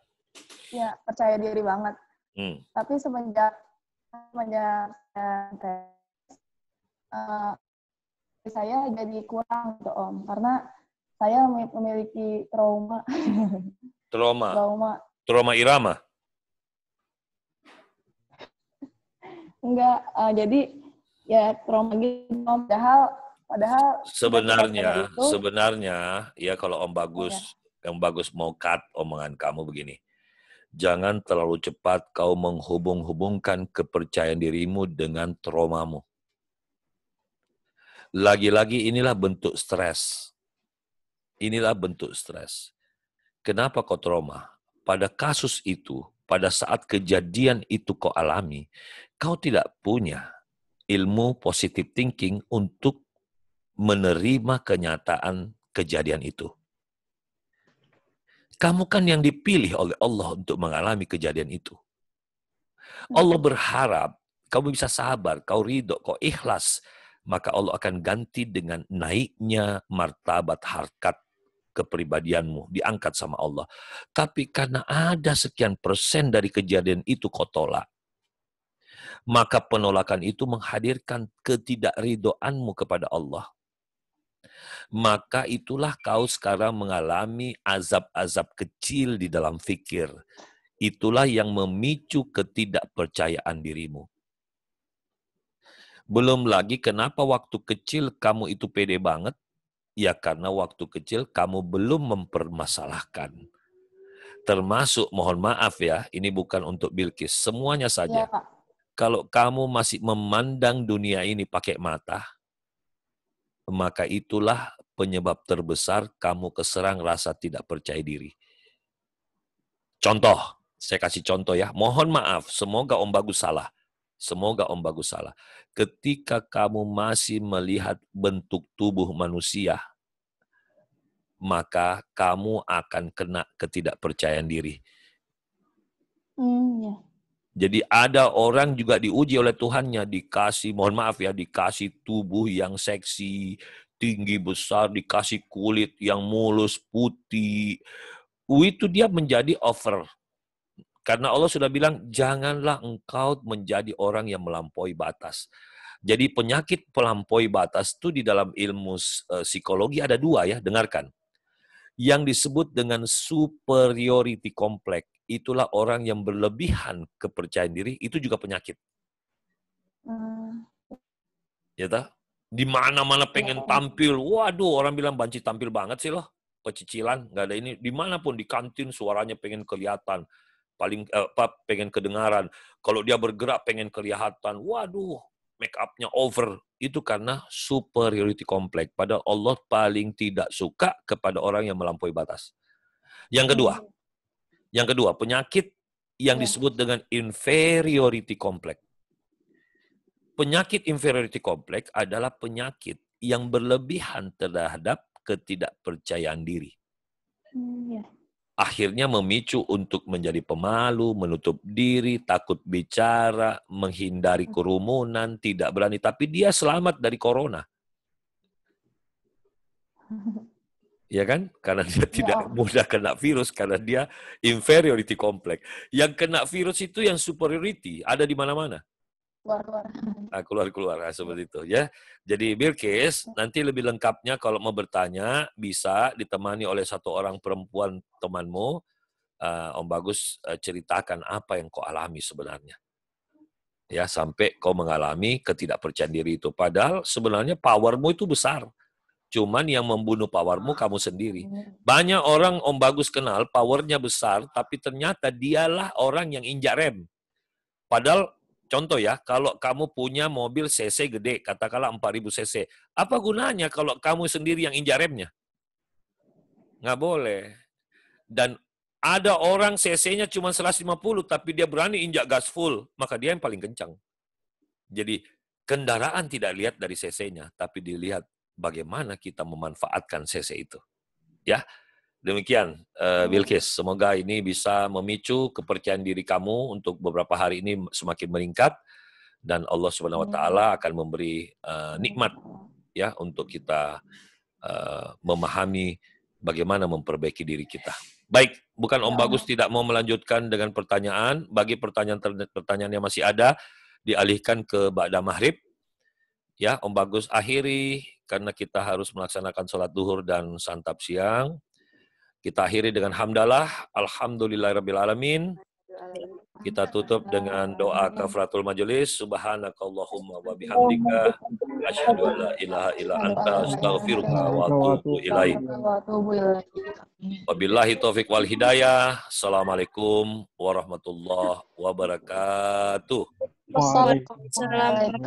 Ya, percaya diri banget. Tapi semenjak saya jadi kurang gitu Om, karena saya memiliki trauma. Trauma irama? Enggak, jadi ya trauma gitu Om. Padahal sebenarnya ya kalau Om Bagus mau cut omongan kamu begini. Jangan terlalu cepat kau menghubung-hubungkan kepercayaan dirimu dengan traumamu. Lagi-lagi inilah bentuk stres. Kenapa kau trauma? Pada kasus itu, pada saat kejadian itu kau alami, kau tidak punya ilmu positive thinking untuk menerima kenyataan kejadian itu. Kamu kan yang dipilih oleh Allah untuk mengalami kejadian itu. Allah berharap kamu bisa sabar, kau ridho, kau ikhlas. Maka Allah akan ganti dengan naiknya martabat harkat kepribadianmu, diangkat sama Allah. Tapi karena ada sekian persen dari kejadian itu kau tolak, maka penolakan itu menghadirkan ketidakridhoanmu kepada Allah. Maka itulah kau sekarang mengalami azab-azab kecil di dalam fikir. Itulah yang memicu ketidakpercayaan dirimu. Belum lagi kenapa waktu kecil kamu itu pede banget? Ya karena waktu kecil kamu belum mempermasalahkan. Termasuk, mohon maaf ya, ini bukan untuk Bilqis, semuanya saja. Ya, kalau kamu masih memandang dunia ini pakai mata, maka itulah penyebab terbesar kamu keserang rasa tidak percaya diri. Contoh, saya kasih contoh ya. Mohon maaf, semoga Om Bagus salah. Ketika kamu masih melihat bentuk tubuh manusia, maka kamu akan kena ketidakpercayaan diri. Ya. Jadi ada orang juga diuji oleh Tuhannya, dikasih, mohon maaf ya, dikasih tubuh yang seksi, tinggi besar, dikasih kulit yang mulus, putih. Itu dia menjadi over. Karena Allah sudah bilang, janganlah engkau menjadi orang yang melampaui batas. Jadi penyakit melampaui batas itu di dalam ilmu psikologi ada dua ya, dengarkan. Yang disebut dengan superiority complex. itulah orang yang berlebihan kepercayaan diri, itu juga penyakit. Ya tak? Di mana-mana pengen tampil. Waduh, orang bilang Banci tampil banget sih loh. Pecicilan, nggak ada ini. Dimanapun di kantin suaranya pengen kelihatan. Pengen kedengaran. Kalau dia bergerak pengen kelihatan. Waduh, make up-nya over. Itu karena superiority complex. Padahal Allah paling tidak suka kepada orang yang melampaui batas. Yang kedua, penyakit yang disebut dengan inferiority complex. Penyakit inferiority complex adalah penyakit yang berlebihan terhadap ketidakpercayaan diri. Akhirnya memicu untuk menjadi pemalu, menutup diri, takut bicara, menghindari kerumunan, tidak berani. Tapi dia selamat dari corona. Ya kan? Karena dia tidak mudah kena virus, karena dia inferiority complex. Yang kena virus itu yang superiority, ada di mana-mana. Keluar seperti itu ya. Jadi Bilqis, nanti lebih lengkapnya kalau mau bertanya bisa ditemani oleh satu orang perempuan temanmu. Om Bagus ceritakan apa yang kau alami sebenarnya. Ya, sampai kau mengalami ketidakpercayaan diri itu. Padahal sebenarnya powermu itu besar. Cuman yang membunuh powermu kamu sendiri. Banyak orang Om Bagus kenal powernya besar, tapi ternyata dialah orang yang injak rem. Padahal contoh ya, kalau kamu punya mobil cc gede, katakanlah 4000 cc, apa gunanya kalau kamu sendiri yang injak remnya? Nggak boleh. Dan ada orang cc-nya cuma 150, tapi dia berani injak gas full, maka dia yang paling kencang. Jadi kendaraan tidak lihat dari cc-nya, tapi dilihat bagaimana kita memanfaatkan cc itu. Ya, demikian Bilqis. Semoga ini bisa memicu kepercayaan diri kamu untuk beberapa hari ini semakin meningkat. Dan Allah Subhanahu Wa Taala akan memberi nikmat ya untuk kita memahami bagaimana memperbaiki diri kita. Baik, bukan Om Bagus tidak mau melanjutkan dengan pertanyaan. Bagi pertanyaan yang masih ada, dialihkan ke ba'da maghrib. Ya, Om Bagus akhiri karena kita harus melaksanakan sholat duhur dan santap siang. Kita akhiri dengan hamdalah, alhamdulillahirrabbilalamin. Kita tutup dengan doa kafaratul majelis. Subhanakallahumma wa bihamdika asyhadu an la ilaha illa anta astaghfiruka wa atubu ilaik. Wabillahi taufik wal hidayah. Assalamualaikum warahmatullahi wabarakatuh. Waalaikumsalam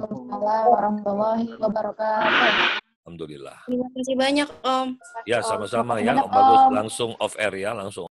warahmatullahi wabarakatuh. Alhamdulillah. Terima kasih banyak, Om. Ya, sama-sama ya. Om Bagus langsung off air ya, langsung.